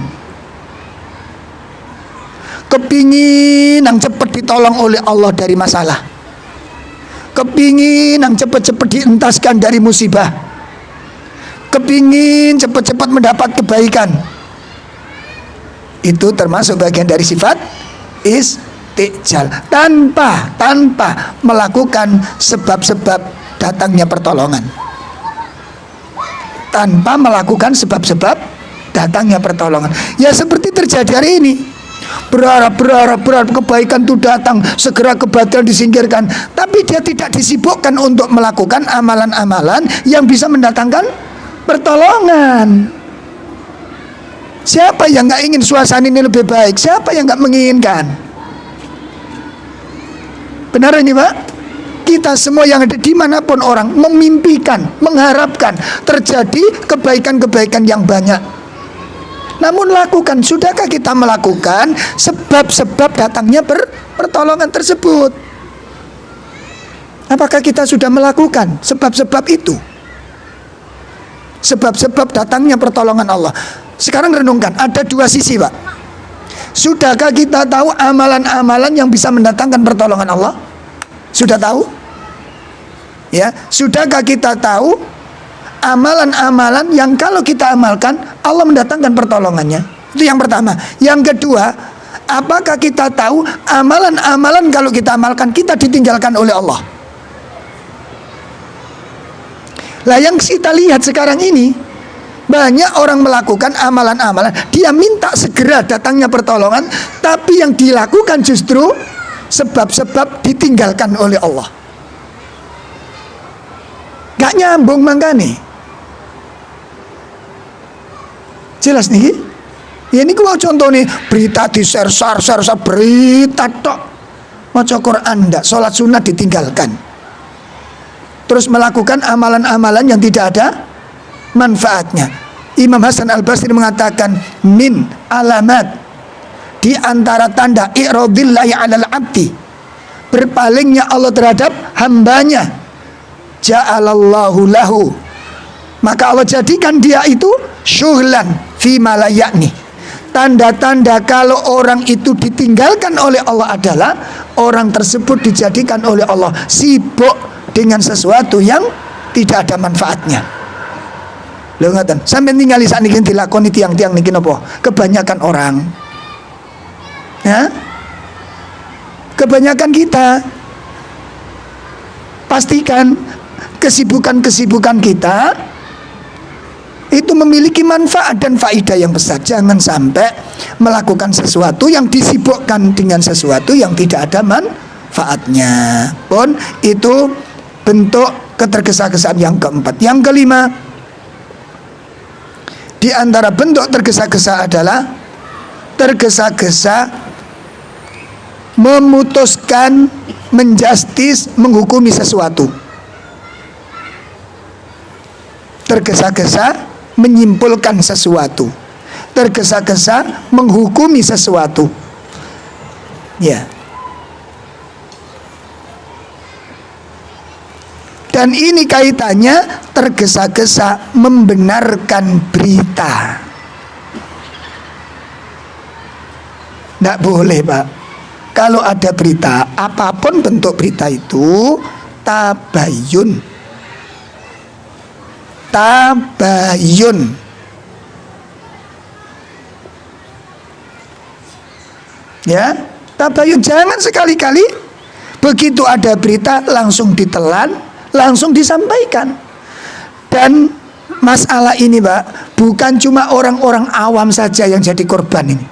Kepingin yang cepat ditolong oleh Allah dari masalah, kepingin yang cepat-cepat dientaskan dari musibah, kepingin cepat-cepat mendapat kebaikan. Itu termasuk bagian dari sifat istijal, tanpa melakukan sebab-sebab datangnya pertolongan. Tanpa melakukan sebab-sebab datangnya pertolongan. Ya seperti terjadi hari ini. Berharap kebaikan itu datang, segera kebatilan disingkirkan, tapi dia tidak disibukkan untuk melakukan amalan-amalan yang bisa mendatangkan pertolongan. Siapa yang gak ingin suasana ini lebih baik? Siapa yang gak menginginkan? Benar ini Pak? Kita semua yang ada dimanapun orang memimpikan, mengharapkan terjadi kebaikan-kebaikan yang banyak. Namun lakukan, sudahkah kita melakukan sebab-sebab datangnya pertolongan tersebut? Apakah kita sudah melakukan sebab-sebab itu? Sebab-sebab datangnya pertolongan Allah. Sekarang renungkan, ada dua sisi Pak. Sudahkah kita tahu amalan-amalan yang bisa mendatangkan pertolongan Allah? Sudah tahu? Ya, sudahkah kita tahu amalan-amalan yang kalau kita amalkan Allah mendatangkan pertolongannya? Itu yang pertama. Yang kedua, apakah kita tahu amalan-amalan kalau kita amalkan kita ditinggalkan oleh Allah? Lah yang kita lihat sekarang ini, banyak orang melakukan amalan-amalan, dia minta segera datangnya pertolongan, tapi yang dilakukan justru sebab-sebab ditinggalkan oleh Allah. Gak nyambung mangkane. Jelas nih. Ya ini gua contoh nih, berita di share berita tok. Maca Quran ndak, sholat sunat ditinggalkan. Terus melakukan amalan-amalan yang tidak ada manfaatnya. Imam Hasan Al-Basri mengatakan, min alamat, di antara tanda i'radillahi 'alal 'abdi, berpalingnya Allah terhadap hambanya, ja'alallahu lahu, maka Allah jadikan dia itu syughlan fi ma la ya'ni. Tanda-tanda kalau orang itu ditinggalkan oleh Allah adalah orang tersebut dijadikan oleh Allah sibuk dengan sesuatu yang tidak ada manfaatnya. Lho ngaten, sampeyan ningali sakniki dilakoni tiang-tiang niki napa? Kebanyakan orang. Ya? Kebanyakan kita pastikan kesibukan-kesibukan kita itu memiliki manfaat dan faedah yang besar. Jangan sampai melakukan sesuatu yang disibukkan dengan sesuatu yang tidak ada manfaatnya. Pun itu bentuk ketergesa-gesaan yang keempat. Yang kelima, di antara bentuk tergesa-gesa adalah tergesa-gesa memutuskan, menjustis, menghukumi sesuatu. Tergesa-gesa menyimpulkan sesuatu, tergesa-gesa menghukumi sesuatu. Ya. Dan ini kaitannya tergesa-gesa membenarkan berita. Tidak boleh Pak. Kalau ada berita, apapun bentuk berita itu, tabayun. Tabayun. Ya, tabayun. Jangan sekali-kali begitu ada berita langsung ditelan, langsung disampaikan. Dan masalah ini Pak, bukan cuma orang-orang awam saja yang jadi korban ini,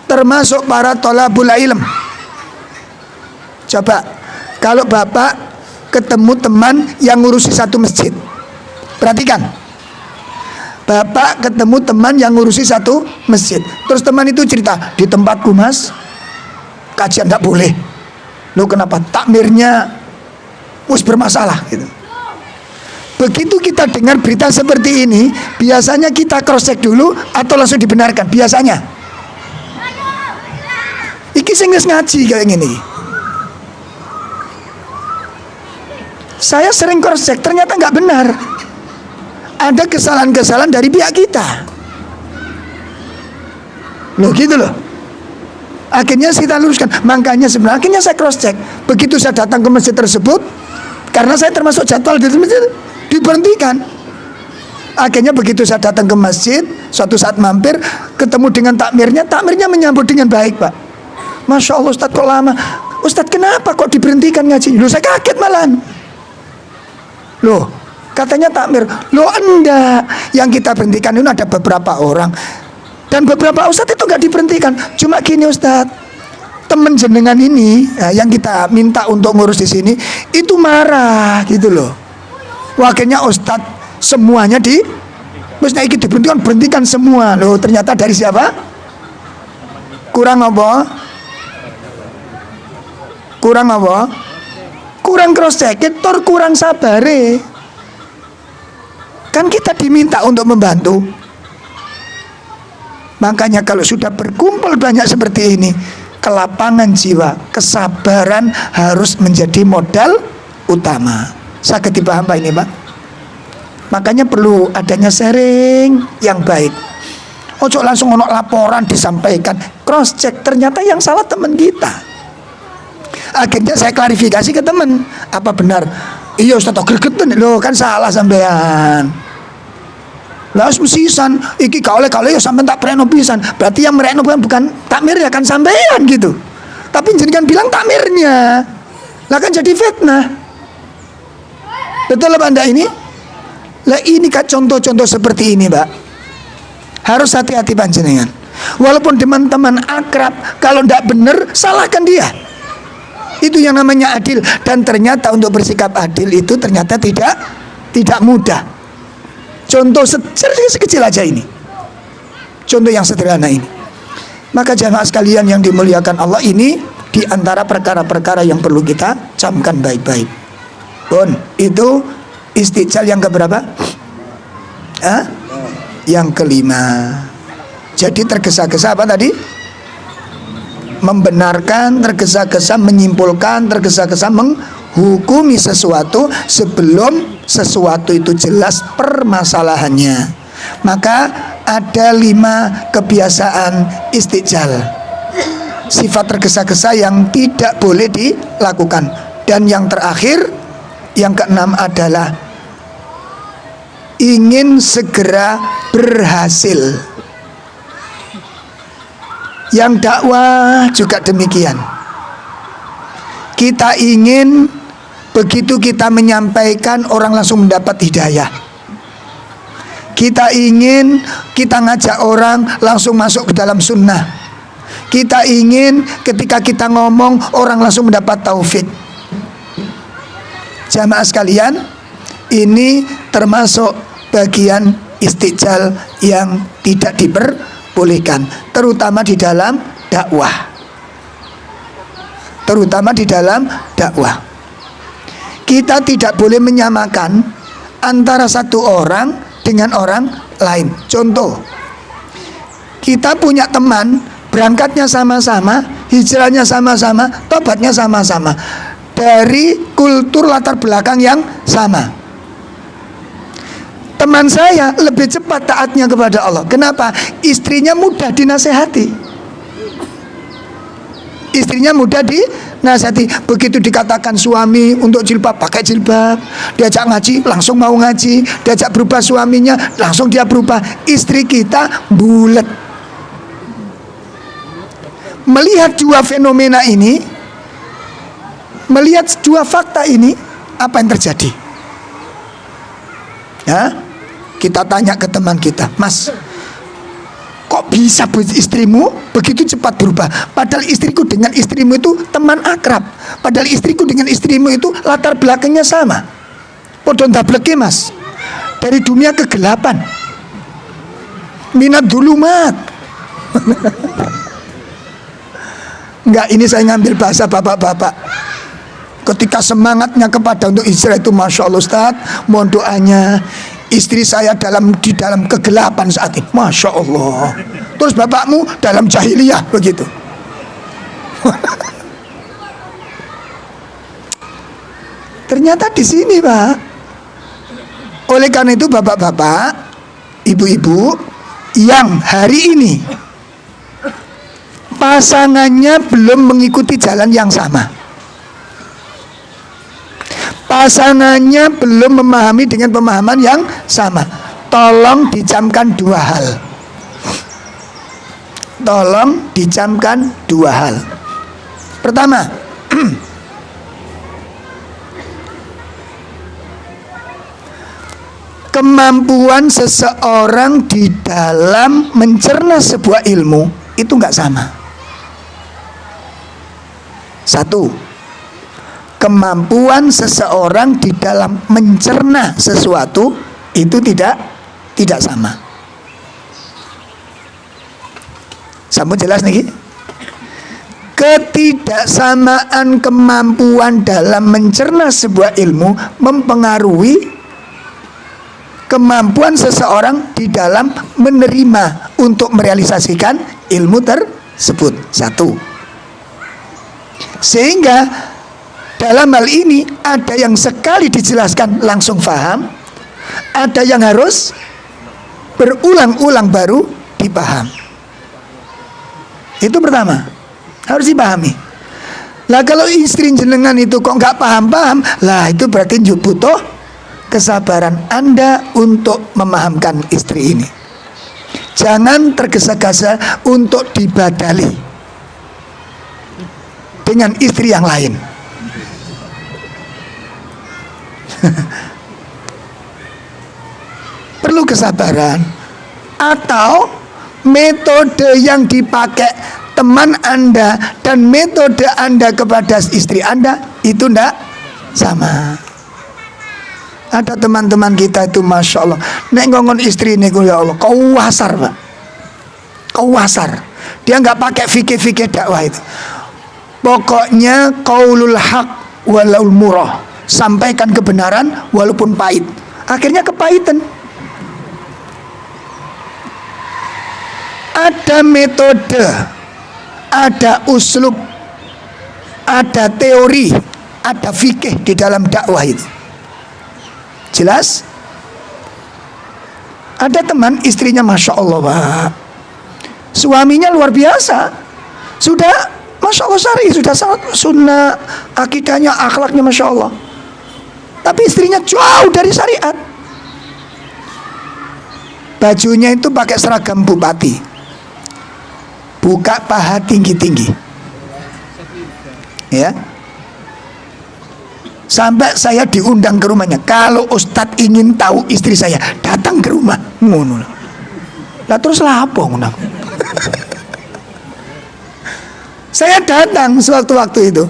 termasuk para thalabul ilm. Coba kalau Bapak ketemu teman yang ngurusi satu masjid, perhatikan, Bapak ketemu teman yang ngurusi satu masjid, terus teman itu cerita, di tempatku Mas kajian tidak boleh. Loh kenapa? Takmirnya bermasalah gitu. Begitu kita dengar berita seperti ini, biasanya kita cross check dulu atau langsung dibenarkan? Biasanya iki sing wis ngaji kayak gini. Saya sering cross check, ternyata nggak benar. Ada kesalahan-kesalahan dari pihak kita. Loh gitu loh. Akhirnya kita luruskan. Makanya sebenarnya akhirnya saya cross check. Begitu saya datang ke masjid tersebut, karena saya termasuk jadwal di masjid, diberhentikan. Akhirnya begitu saya datang ke masjid, suatu saat mampir, ketemu dengan takmirnya menyambut dengan baik, Pak. Masya Allah Ustadz kok lama. Ustadz kenapa kok diberhentikan ngaji? Loh saya kaget malahan. Loh katanya takmir. Loh enggak, yang kita berhentikan itu ada beberapa orang, dan beberapa ustadz itu nggak diberhentikan. Cuma gini Ustadz, temen jenengan ini yang kita minta untuk ngurus di sini itu marah gitu loh. Wakilnya ustadz semuanya mestinya diberhentikan, berhentikan semua. Loh ternyata dari siapa? Kurang apa? Kurang cross check, kurang sabare. Kan kita diminta untuk membantu. Makanya kalau sudah berkumpul banyak seperti ini, kelapangan jiwa, kesabaran harus menjadi modal utama. Sakit dipaham Pak ini Pak? Makanya perlu adanya sharing yang baik. Ojo langsung ono laporan disampaikan, cross check, ternyata yang salah teman kita. Akhirnya saya klarifikasi ke teman, apa benar? Iya Ustaz, gregetan loh, kan salah sampean. Lah musisan iki kalau ya sampean tak preno pisan. Berarti yang mereno bukan takmir ya kan sampean gitu. Tapi jenengan bilang takmirnya. Lah kan jadi fitnah. Betul apa Anda ini? Lah ini kan contoh-contoh seperti ini, Mbak. Harus hati-hati panjenengan. Walaupun teman-teman akrab, kalau tidak benar salahkan dia. Itu yang namanya adil. Dan ternyata untuk bersikap adil itu ternyata tidak mudah. Contoh sekecil aja ini. Contoh yang sederhana ini. Maka jamaah sekalian yang dimuliakan Allah, ini di antara perkara-perkara yang perlu kita camkan baik-baik. Bon, itu istiqjal yang keberapa? Yang kelima. Jadi tergesa-gesa apa tadi? Membenarkan, tergesa-gesa menyimpulkan, tergesa-gesa menghukumi sesuatu sebelum sesuatu itu jelas permasalahannya. Maka ada 5 kebiasaan istiqjal, sifat tergesa-gesa yang tidak boleh dilakukan. Dan yang terakhir, yang keenam adalah ingin segera berhasil. Yang dakwah juga demikian. Kita ingin begitu kita menyampaikan orang langsung mendapat hidayah. Kita ingin kita ngajak orang langsung masuk ke dalam sunnah. Kita ingin ketika kita ngomong orang langsung mendapat taufik. Jamaah sekalian, ini termasuk bagian istiqjal yang tidak diperbolehkan, terutama di dalam dakwah. Terutama di dalam dakwah. Kita tidak boleh menyamakan antara satu orang dengan orang lain. Contoh, kita punya teman, berangkatnya sama-sama, hijrahnya sama-sama, tobatnya sama-sama, dari kultur latar belakang yang sama. Teman saya lebih cepat taatnya kepada Allah. Kenapa? Istrinya mudah dinasehati. Istrinya mudah dinasehati. Begitu dikatakan suami untuk jilbab, pakai jilbab. Diajak ngaji, langsung mau ngaji. Diajak berubah suaminya, langsung dia berubah. Istri kita bulet. Melihat dua fenomena ini, melihat dua fakta ini, apa yang terjadi? Ya, kita tanya ke teman kita, Mas, kok Kok bisa istrimu begitu cepat berubah? Padahal istriku dengan istrimu itu teman akrab. Padahal istriku dengan istrimu itu latar belakangnya sama. Podon dableke mas. Dari dunia kegelapan. Minat dulumat. Enggak, ini saya ngambil bahasa bapak-bapak. Ketika semangatnya kepada untuk istri itu, Masya Allah Ustaz, mohon doanya istri saya di dalam kegelapan saat ini, Masya Allah. Terus bapakmu dalam jahiliyah begitu. Ternyata di sini Pak. Oleh karena itu bapak-bapak, ibu-ibu yang hari ini pasangannya belum mengikuti jalan yang sama, pasangannya belum memahami dengan pemahaman yang sama, tolong dicamkan dua hal. Tolong dicamkan dua hal. Pertama, kemampuan seseorang di dalam mencerna sebuah ilmu itu nggak sama. Satu, kemampuan seseorang di dalam mencerna sesuatu itu tidak sama. Sampun jelas nih? Ketidaksamaan kemampuan dalam mencerna sebuah ilmu mempengaruhi kemampuan seseorang di dalam menerima untuk merealisasikan ilmu tersebut. Satu. Sehingga dalam hal ini ada yang sekali dijelaskan langsung paham, ada yang harus berulang-ulang baru dipaham. Itu pertama, harus dipahami. Lah kalau istri jenengan itu kok nggak paham-paham, lah itu berarti butuh kesabaran Anda untuk memahamkan istri ini. Jangan tergesa-gesa untuk dibadali dengan istri yang lain. Perlu kesabaran. Atau metode yang dipakai teman Anda dan metode Anda kepada istri Anda itu tidak sama. Ada teman-teman kita itu Masya Allah, nek ngongon istri ini ya Allah, kau wasar Pak, kau wasar. Dia nggak pakai fikih-fikih dakwah itu. Pokoknya qaulul haq walaul murah, sampaikan kebenaran walaupun pahit. Akhirnya kepahitan. Ada metode, ada uslub, ada teori, ada fikih di dalam dakwah itu. Jelas? Ada teman istrinya Masya Allah Pak, suaminya luar biasa, sudah Masya Allah syari, sudah sangat sunnah, akidahnya, akhlaknya Masya Allah, tapi istrinya jauh dari syariat. Bajunya itu pakai seragam bupati, buka paha tinggi-tinggi, ya. Sampai saya diundang ke rumahnya. Kalau Ustadz ingin tahu istri saya, datang ke rumah. Ngono. Lah terus lapo ngono. Saya datang sewaktu-waktu itu.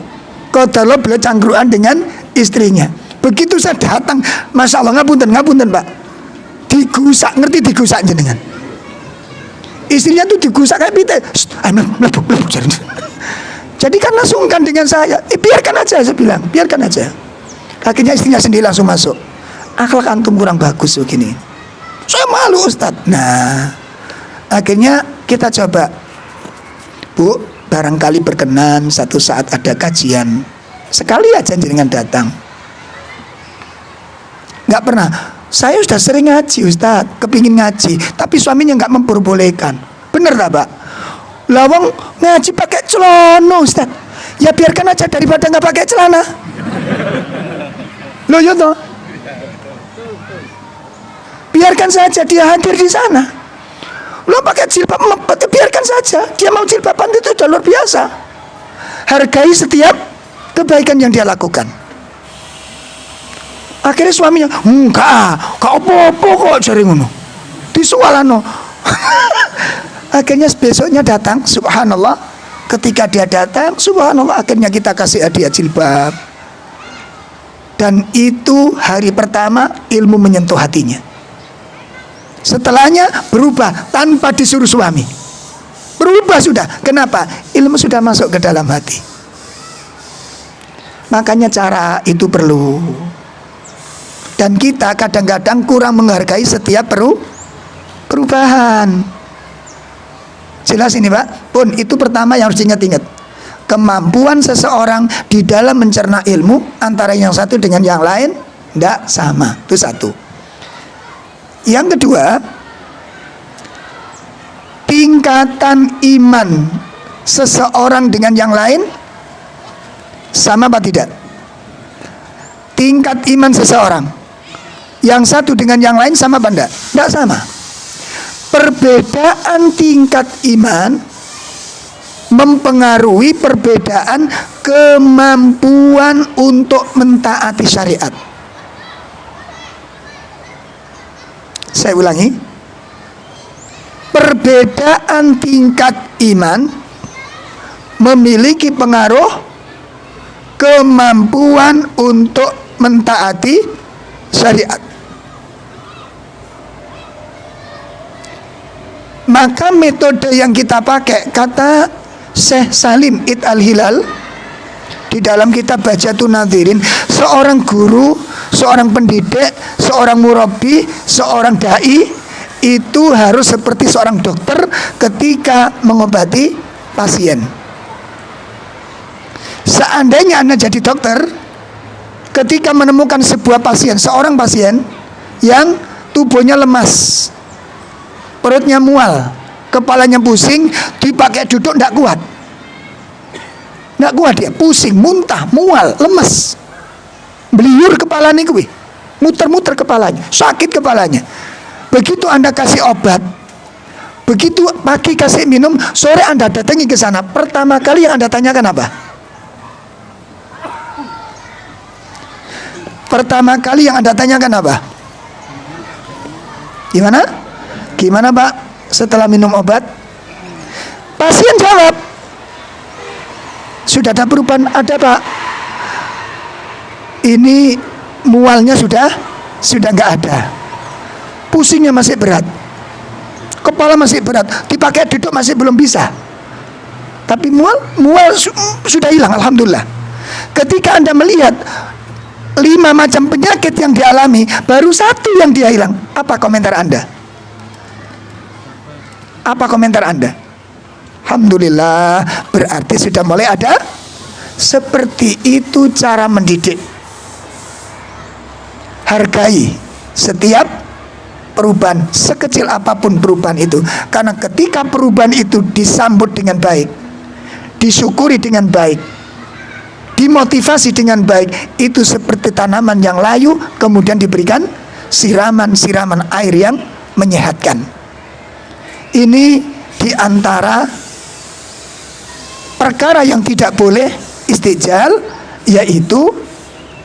Kodalo beliau cangkruan dengan istrinya. Begitu saya datang, Masya Allah, ngapunten Pak, digusak, ngerti digusak jenengan? Istrinya tuh digusak kayak pite. Mlebu. Jadi karena sungkan dengan saya, biarkan aja, saya bilang, biarkan aja. Akhirnya istrinya sendiri langsung masuk. Akhlak antum kurang bagus begini. Saya malu Ustadz. Nah, akhirnya kita coba, Bu, barangkali berkenan satu saat ada kajian, sekali aja jenengan datang. Nggak pernah. Saya sudah sering ngaji Ustadz, kepingin ngaji, tapi suaminya nggak memperbolehkan. Bener tak Pak? Lawang ngaji pakai celana Ustaz. Ya biarkan aja daripada nggak pakai celana. Loh ya toh. Biarkan saja dia hadir di sana. Lo pakai jilbab mepet, biarkan saja. Dia mau jilbaban itu sudah luar biasa. Hargai setiap kebaikan yang dia lakukan. Akhirnya suaminya, enggak apa-apa kok jari ngono. Disualano. Akhirnya besoknya datang, subhanallah. Ketika dia datang, subhanallah, akhirnya kita kasih hadiah jilbab. Dan itu hari pertama ilmu menyentuh hatinya. Setelahnya berubah tanpa disuruh suami. Berubah sudah. Kenapa? Ilmu sudah masuk ke dalam hati. Makanya cara itu perlu. Dan kita kadang-kadang kurang menghargai setiap perubahan. Jelas ini Pak? Pun itu pertama yang harus diingat-ingat. Kemampuan seseorang di dalam mencerna ilmu antara yang satu dengan yang lain tidak sama. Itu satu. Yang kedua, tingkatan iman seseorang dengan yang lain sama apa tidak? Tingkat iman seseorang yang satu dengan yang lain sama apa tidak? Tidak sama. Perbedaan tingkat iman mempengaruhi perbedaan kemampuan untuk mentaati syariat. Saya ulangi. Perbedaan tingkat iman memiliki pengaruh kemampuan untuk mentaati syariat. Maka metode yang kita pakai, kata Syekh Salim Id Al-Hilal di dalam kitab Bahjatun Nadhirin, seorang guru, seorang pendidik, seorang murabbi, seorang dai itu harus seperti seorang dokter ketika mengobati pasien. Seandainya Anda jadi dokter, ketika menemukan sebuah pasien, seorang pasien yang tubuhnya lemas, perutnya mual, kepalanya pusing, dipakai duduk tidak kuat. Tidak kuat dia, pusing, muntah, mual, lemas. Beliur kepalanya kuwi, muter-muter kepalanya, sakit kepalanya. Begitu Anda kasih obat, begitu pagi kasih minum, sore Anda datangi ke sana, pertama kali yang Anda tanyakan apa? Pertama kali yang Anda tanyakan apa? Gimana? Gimana Pak setelah minum obat? Pasien jawab, sudah ada perubahan? Ada Pak. Ini mualnya sudah nggak ada. Pusingnya masih berat, kepala masih berat, dipakai duduk masih belum bisa. Tapi mual sudah hilang, alhamdulillah. Ketika Anda melihat 5 macam penyakit yang dialami, baru 1 yang dia hilang, apa komentar Anda? Apa komentar Anda? Alhamdulillah, berarti sudah mulai ada. Seperti itu cara mendidik. Hargai setiap perubahan, sekecil apapun perubahan itu. Karena ketika perubahan itu disambut dengan baik, disyukuri dengan baik, dimotivasi dengan baik, itu seperti tanaman yang layu, kemudian diberikan siraman-siraman air yang menyehatkan. Ini diantara perkara yang tidak boleh istijal, yaitu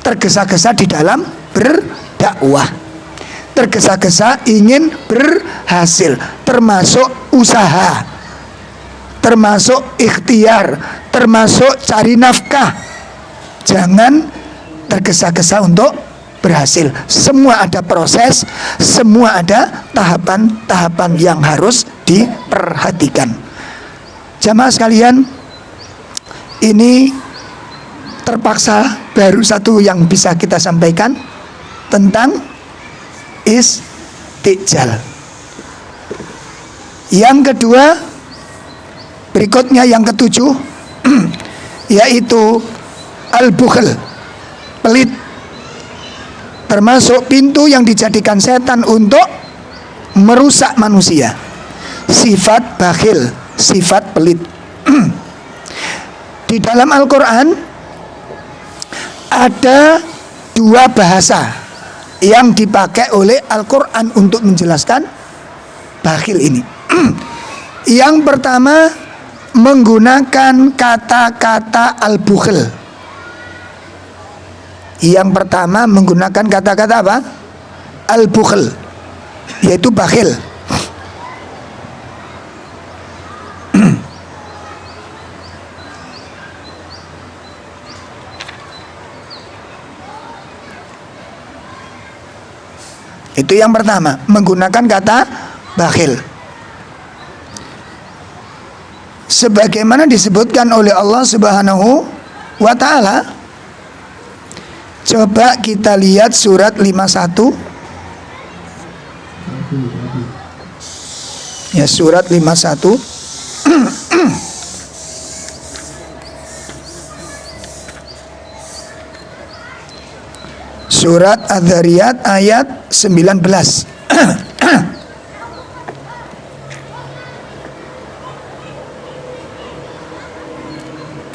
tergesa-gesa di dalam berdakwah, tergesa-gesa ingin berhasil, termasuk usaha, termasuk ikhtiar, termasuk cari nafkah. Jangan tergesa-gesa untuk berhasil. Semua ada proses, semua ada tahapan-tahapan yang harus diperhatikan. Jamaah sekalian, ini terpaksa baru satu yang bisa kita sampaikan tentang istijal. Yang kedua, berikutnya yang ketujuh, yaitu al-bukhl, pelit. Termasuk pintu yang dijadikan setan untuk merusak manusia. Sifat bakhil, sifat pelit. Di dalam Al-Quran ada 2 bahasa yang dipakai oleh Al-Quran untuk menjelaskan bakhil ini. Yang pertama menggunakan kata-kata al-bukhl. Yang pertama menggunakan kata-kata apa? Al-bukhl, yaitu bakhil. Itu yang pertama, menggunakan kata bakhil. Sebagaimana disebutkan oleh Allah Subhanahu wa ta'ala. Coba kita lihat surat 51. Ya, surat 51. Surat Adz-Dzariyat ayat 19.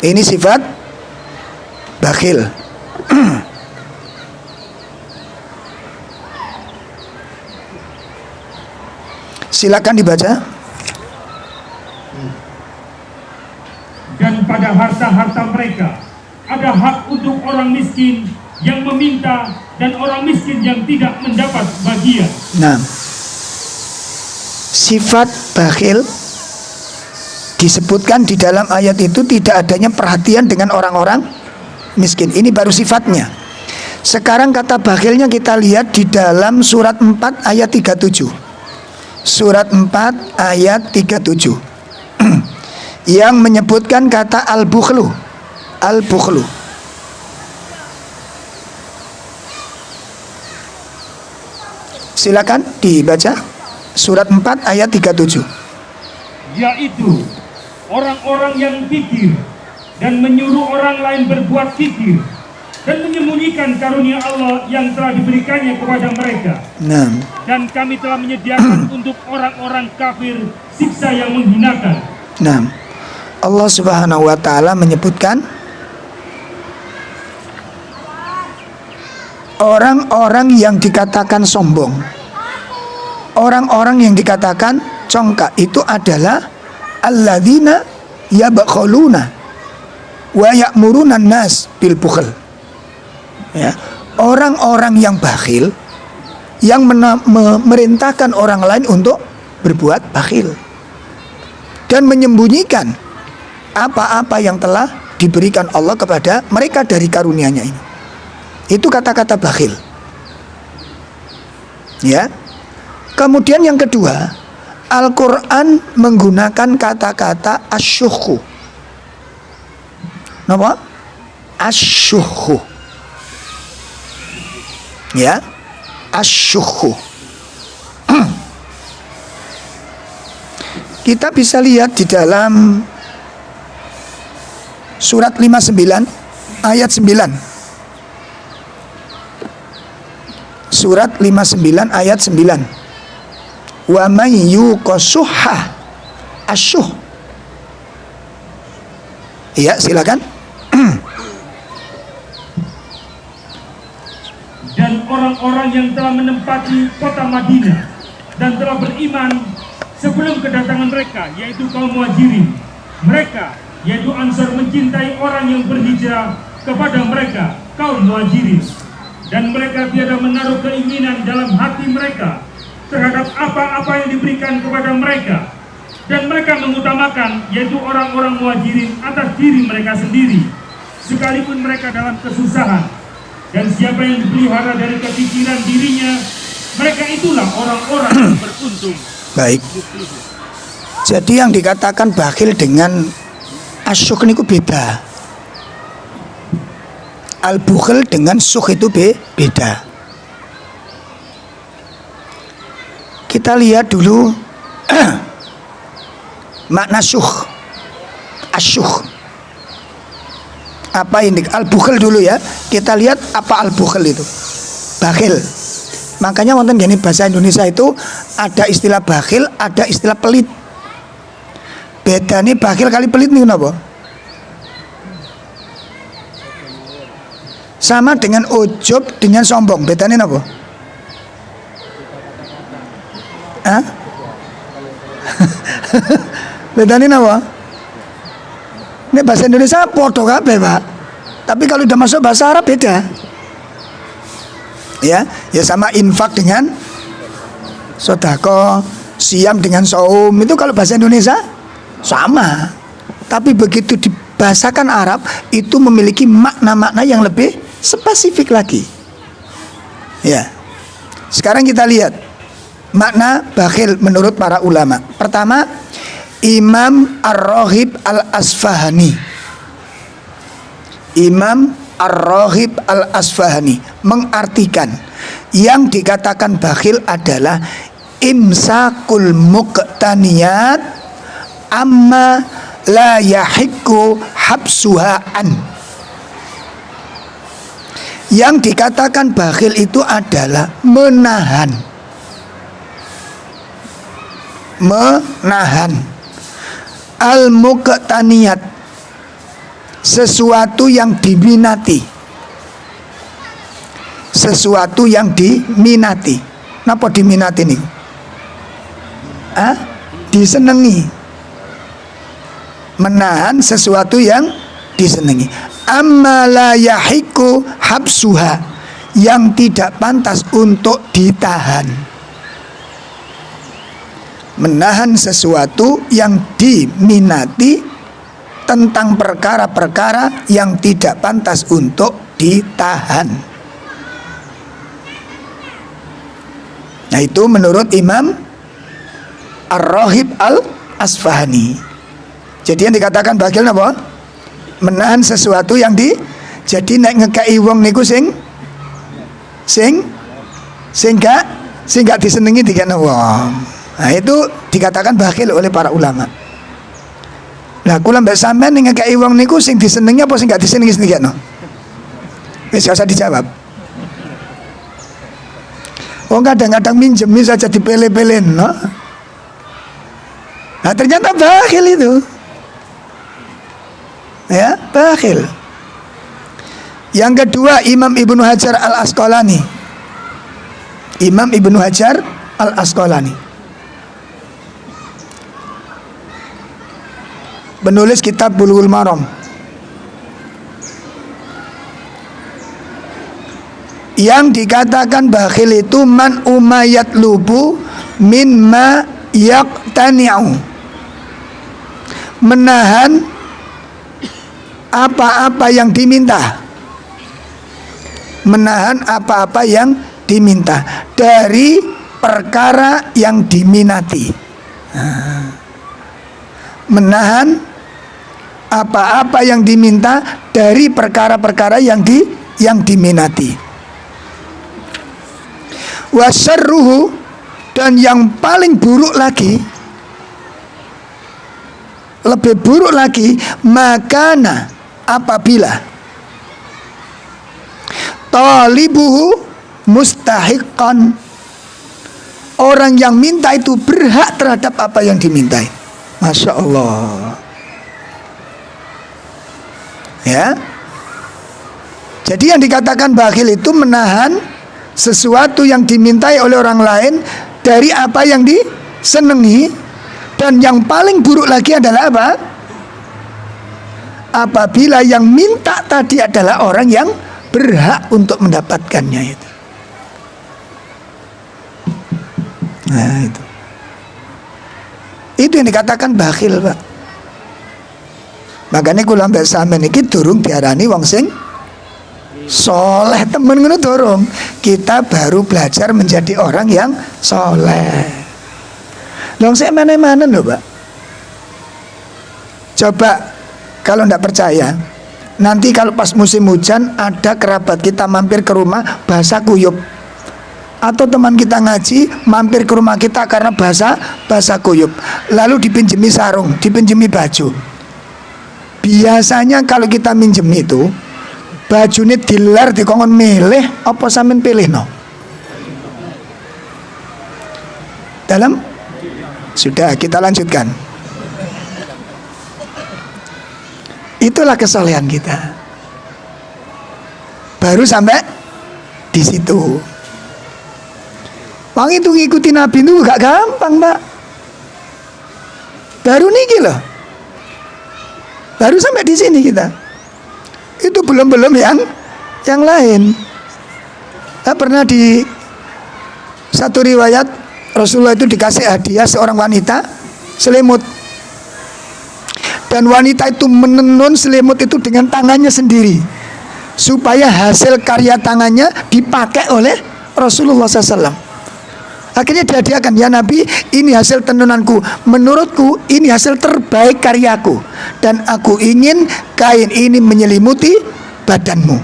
Ini sifat bakhil. Silakan dibaca. Dan pada harta-harta mereka ada hak untuk orang miskin yang meminta dan orang miskin yang tidak mendapat bagian. Nah, sifat bakhil disebutkan di dalam ayat itu tidak adanya perhatian dengan orang-orang miskin. Ini baru sifatnya. Sekarang kata bakhilnya kita lihat di dalam surat 4 ayat 37. Surat 4 ayat 37. Yang menyebutkan kata al-bukhlu. Al-bukhlu. Silakan dibaca. Surat 4 ayat 37. Yaitu orang-orang yang kikir dan menyuruh orang lain berbuat kikir dan menyembunyikan karunia Allah yang telah diberikannya kepada mereka. Nah, Dan kami telah menyediakan untuk orang-orang kafir siksa yang menghinakan. nah, Allah Subhanahu wa ta'ala menyebutkan orang-orang yang dikatakan sombong, orang-orang yang dikatakan congkak, itu adalah alladzina yabkhuluna wa ya'muruna nas bil bukhl. Ya, orang-orang yang bakhil yang memerintahkan orang lain untuk berbuat bakhil dan menyembunyikan apa-apa yang telah diberikan Allah kepada mereka dari karunia-Nya ini. Itu kata-kata bakhil. Ya. Kemudian yang kedua, Al-Quran menggunakan kata-kata asyukhu. Napa? Asyukhu. Ya, asyukhu. Kita bisa lihat di dalam surat 59 ayat 9. Surat 59 ayat 9. Wa may yuqasuhha asyuh. Iya, silakan. Dan orang-orang yang telah menempati kota Madinah dan telah beriman sebelum kedatangan mereka, yaitu kaum Muhajirin, mereka yaitu Ansar mencintai orang yang berhijrah kepada mereka, kaum Muhajirin, dan mereka tiada menaruh keinginan dalam hati mereka terhadap apa-apa yang diberikan kepada mereka, dan mereka mengutamakan yaitu orang-orang Muhajirin atas diri mereka sendiri sekalipun mereka dalam kesusahan. Dan siapa yang dipelihara dari kepikiran dirinya, mereka itulah orang-orang yang beruntung. Baik. Jadi yang dikatakan bakhil dengan asyuk niku beda. Al-bukhl dengan syukh itu beda. Kita lihat dulu makna syukh. Asyukh. Apa ini? Al-bukhl dulu ya. Kita lihat apa al-bukhl itu. Bakhil. Makanya wonten gini bahasa Indonesia itu ada istilah bakhil, ada istilah pelit. Beda nih bakhil kali pelit nih kenapa? Sama dengan ujub dengan sombong. Bedanya apa? Hah? Bedanya apa? Ini bahasa Indonesia podo kabeh, Pak. Tapi kalau udah masuk bahasa Arab beda. Ya sama infak dengan sodako, siam dengan saum, itu kalau bahasa Indonesia sama. Tapi begitu dibahasakan Arab itu memiliki makna-makna yang lebih spesifik lagi. Ya. Sekarang kita lihat makna bakhil menurut para ulama. Pertama, Imam Ar-Raghib Al-Asfahani. Imam Ar-Raghib Al-Asfahani mengartikan yang dikatakan bakhil adalah imsakul muqtaniyat amma la yahiqqu habsuhaan. Yang dikatakan bakhil itu adalah menahan al-muqtaniyat, sesuatu yang diminati. Sesuatu yang diminati. Napa diminati nih? Disenengi. Menahan sesuatu yang disenengi. Amma la yahiqqu habsuha, yang tidak pantas untuk ditahan. Menahan sesuatu yang diminati tentang perkara-perkara yang tidak pantas untuk ditahan. Nah, itu menurut Imam Ar-Raghib Al-Asfahani. Jadi yang dikatakan bakhil napa? Menahan sesuatu yang jadi nek ngekei wong niku sing gak disenengi dikene wong. Nah, itu dikatakan bakhil oleh para ulama. Lah kula mbek sampean ning ngekei wong niku sing disenengi apa sing gak disenengi sendikno? Wis gak usah dijawab. Oh, kadang-kadang minjemi saja dipele-pelen, no? Nah, ternyata bakhil itu. Ya, bakhil. Yang kedua, Imam Ibnu Hajar Al-Asqalani. Imam Ibnu Hajar Al-Asqalani, penulis kitab Bulughul Maram. Yang dikatakan bakhil itu man umayat lubu min ma yaqtani'u, menahan apa-apa yang diminta. Menahan apa-apa yang diminta dari perkara yang diminati. Menahan apa-apa yang diminta dari perkara-perkara yang diminati. Wasyarruhu, dan yang paling buruk lagi, lebih buruk lagi, makana, apabila talibuhu mustahiqan, orang yang minta itu berhak terhadap apa yang dimintai. Masya Allah. Ya. Jadi yang dikatakan bakhil itu menahan sesuatu yang dimintai oleh orang lain dari apa yang disenangi. Dan yang paling buruk lagi adalah apa? Apabila yang minta tadi adalah orang yang berhak untuk mendapatkannya itu. Nah, itu yang dikatakan bakhil, Pak. Makanya kula mbek sampean iki durung diarani wong sing soleh, temen ngono durung. Kita baru belajar menjadi orang yang soleh. Long saya mana-mana loh, Pak. Coba kalau ndak percaya, nanti kalau pas musim hujan ada kerabat kita mampir ke rumah basah kuyup, atau teman kita ngaji mampir ke rumah kita karena basah kuyup, lalu dipinjemi sarung, dipinjemi baju. Biasanya kalau kita minjem itu bajune diler dikongkon milih apa sampean pilih no? Dalam sudah, kita lanjutkan. Itulah kesolehan kita. Baru sampai di situ. Wong itu ngikuti Nabi itu gak gampang, Pak. Baru niki loh. Baru sampai di sini kita. Itu belum yang lain. Pernah di satu riwayat Rasulullah itu dikasih hadiah seorang wanita selimut, dan wanita itu menenun selimut itu dengan tangannya sendiri supaya hasil karya tangannya dipakai oleh Rasulullah SAW. Akhirnya dihadiahkan, ya Nabi, ini hasil tenunanku, menurutku ini hasil terbaik karyaku, dan aku ingin kain ini menyelimuti badanmu.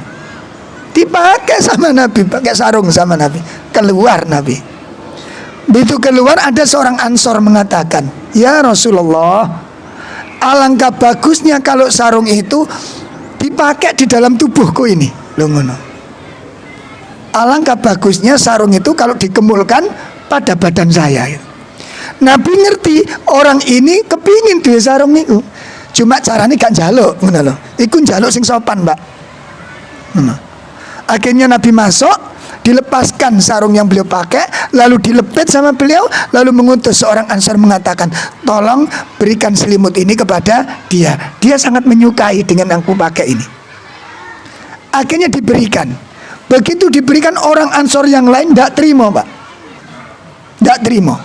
Dipakai sama Nabi, pakai sarung sama Nabi. Keluar Nabi. Begitu keluar, ada seorang Ansor mengatakan, ya Rasulullah, alangkah bagusnya kalau sarung itu dipakai di dalam tubuhku ini. Loh ngono. Alangkah bagusnya sarung itu kalau dikemulkan pada badan saya. Nabi ngerti orang ini kepingin duwe sarung niku. Cuma caranya gak njaluk ngono lho. Iku njaluk sing sopan, Mbak. Ngono. Akhirnya Nabi masuk, dilepaskan sarung yang beliau pakai, lalu dilepet sama beliau, lalu mengutus seorang Ansar mengatakan, tolong berikan selimut ini kepada dia. Dia sangat menyukai dengan yang aku pakai ini. Akhirnya diberikan. Begitu diberikan, orang Ansor yang lain tidak terima, Pak. Tidak terima.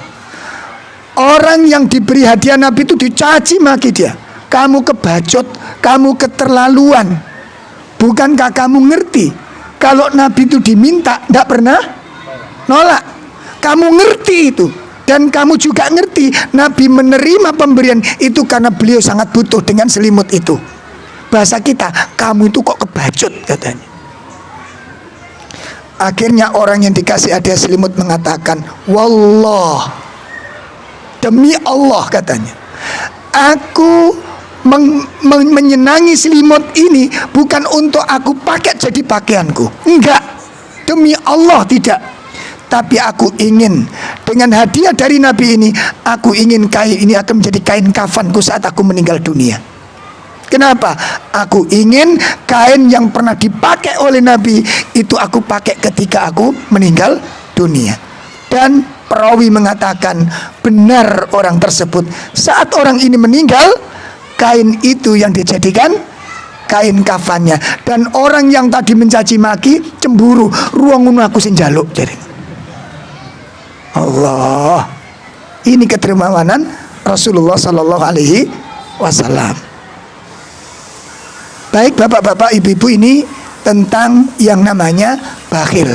Orang yang diberi hadiah Nabi itu dicaci maki dia. Kamu kebacut, kamu keterlaluan. Bukankah kamu ngerti kalau Nabi itu diminta tidak pernah nolak? Kamu ngerti itu. Dan kamu juga ngerti Nabi menerima pemberian itu karena beliau sangat butuh dengan selimut itu. Bahasa kita, kamu itu kok kebacut katanya. Akhirnya orang yang dikasih hadiah selimut mengatakan, wallah, demi Allah katanya, aku menyenangi selimut ini bukan untuk aku pakai jadi pakaianku. Enggak, demi Allah tidak. Tapi aku ingin dengan hadiah dari Nabi ini, aku ingin kain ini akan menjadi kain kafanku saat aku meninggal dunia. Kenapa? Aku ingin kain yang pernah dipakai oleh Nabi itu aku pakai ketika aku meninggal dunia. Dan perawi mengatakan benar orang tersebut. Saat orang ini meninggal, kain itu yang dijadikan kain kafannya. Dan orang yang tadi mencaci maki cemburu, ruang ngono aku sing njaluk jadi. Allah. Ini ketermawanan Rasulullah sallallahu alaihi wasallam. Baik bapak-bapak, ibu-ibu, ini tentang yang namanya bakhil.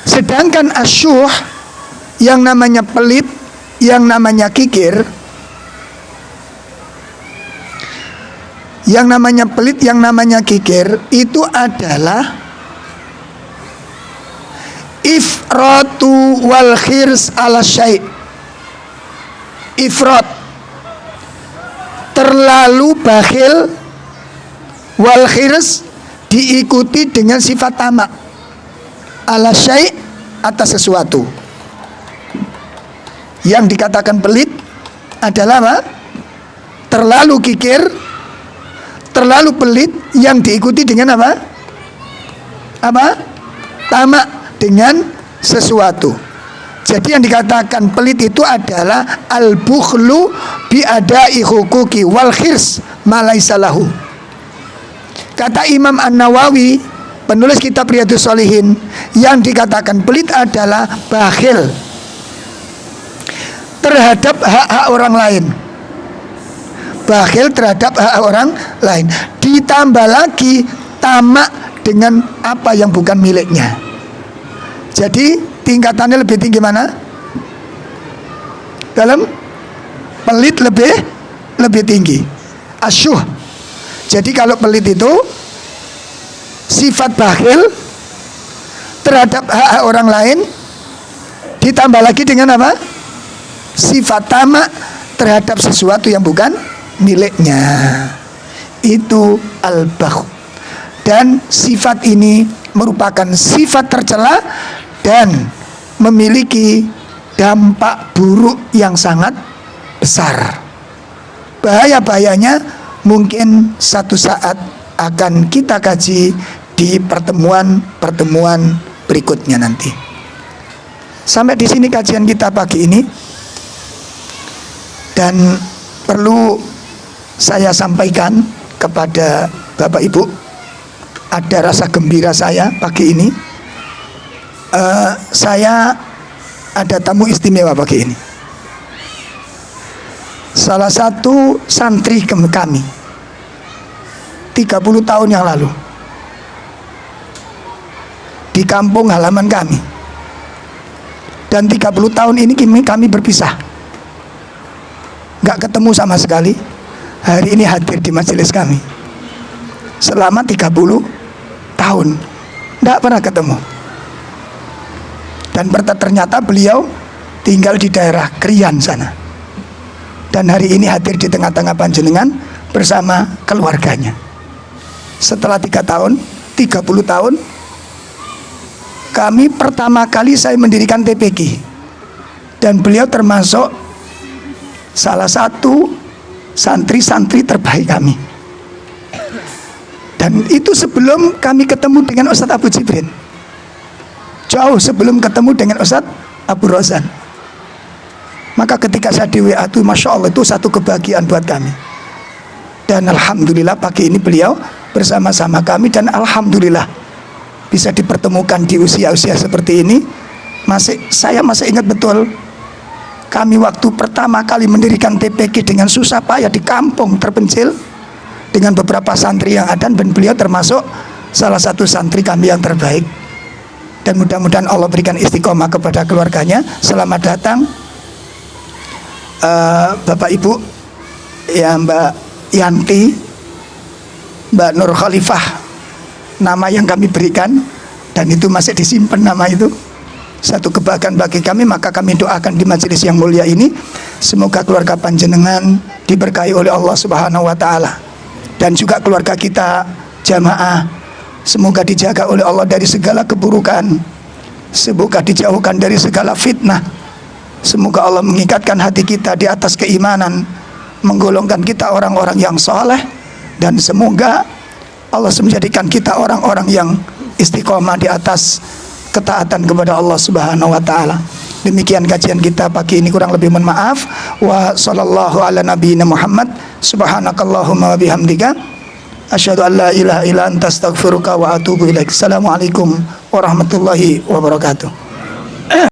Sedangkan asyuh, yang namanya pelit, yang namanya kikir, yang namanya pelit, yang namanya kikir, itu adalah ifratu wal khirs ala syai'. Ifrat, terlalu bakhil, wal khirs, diikuti dengan sifat tamak, ala syai', atas sesuatu. Yang dikatakan pelit adalah apa? Terlalu kikir, terlalu pelit, yang diikuti dengan apa? Apa? Tamak dengan sesuatu. Jadi yang dikatakan pelit itu adalah al-bukhlu bi adai huquqi wal khirs ma laisa lahu. Kata Imam An-Nawawi, penulis kitab Riyadhus Shalihin, yang dikatakan pelit adalah bakhil terhadap hak-hak orang lain. Bakhil terhadap hak orang lain. Ditambah lagi tamak dengan apa yang bukan miliknya. Jadi tingkatannya lebih tinggi mana? Dalam pelit lebih tinggi. Asyuh. Jadi kalau pelit itu sifat bakhil terhadap hak orang lain, ditambah lagi dengan apa? Sifat tamak terhadap sesuatu yang bukan miliknya. Itu al-bakhl. Dan sifat ini merupakan sifat tercela dan memiliki dampak buruk yang sangat besar. Bahaya-bahayanya mungkin satu saat akan kita kaji di pertemuan-pertemuan berikutnya nanti. Sampai di sini kajian kita pagi ini. Dan perlu saya sampaikan kepada Bapak Ibu, ada rasa gembira saya pagi ini. Saya ada tamu istimewa pagi ini. Salah satu santri kami 30 tahun yang lalu di kampung halaman kami. Dan 30 tahun ini kami berpisah, nggak ketemu sama sekali. Hari ini hadir di majelis kami. Selama 30 tahun nggak pernah ketemu. Dan ternyata beliau tinggal di daerah Krian sana. Dan hari ini hadir di tengah-tengah panjenengan bersama keluarganya. Setelah 30 tahun, kami pertama kali saya mendirikan TPQ. Dan beliau termasuk salah satu santri-santri terbaik kami. Dan itu sebelum kami ketemu dengan Ustadz Abu Jibrin. Jauh sebelum ketemu dengan Ustadz Abu Rozan. Maka ketika saya di WA itu, Masya Allah, itu satu kebahagiaan buat kami. Dan Alhamdulillah pagi ini beliau bersama-sama kami. Dan Alhamdulillah bisa dipertemukan di usia-usia seperti ini. Saya masih ingat betul, kami waktu pertama kali mendirikan TPQ dengan susah payah di kampung terpencil, dengan beberapa santri yang ada, dan beliau termasuk salah satu santri kami yang terbaik. Dan mudah-mudahan Allah berikan istiqomah kepada keluarganya. Selamat datang Bapak Ibu, ya, Mbak Yanti, Mbak Nur Khalifah, nama yang kami berikan, dan itu masih disimpan nama itu. Satu kebahagiaan bagi kami. Maka kami doakan di majelis yang mulia ini, semoga keluarga panjenengan diberkahi oleh Allah Subhanahu wa taala, dan juga keluarga kita jamaah semoga dijaga oleh Allah dari segala keburukan, semoga dijauhkan dari segala fitnah. Semoga Allah mengikatkan hati kita di atas keimanan, menggolongkan kita orang-orang yang soleh, dan semoga Allah menjadikan kita orang-orang yang istiqomah di atas ketaatan kepada Allah Subhanahu wa taala. Demikian kajian kita pagi ini, kurang lebih mohon maaf. Wa sallallahu ala nabiyina Muhammad, subhanakallahumma wa bihamdika, asyhadu an la ilaha illa anta astaghfiruka wa atubu ilaik. Assalamualaikum warahmatullahi wabarakatuh.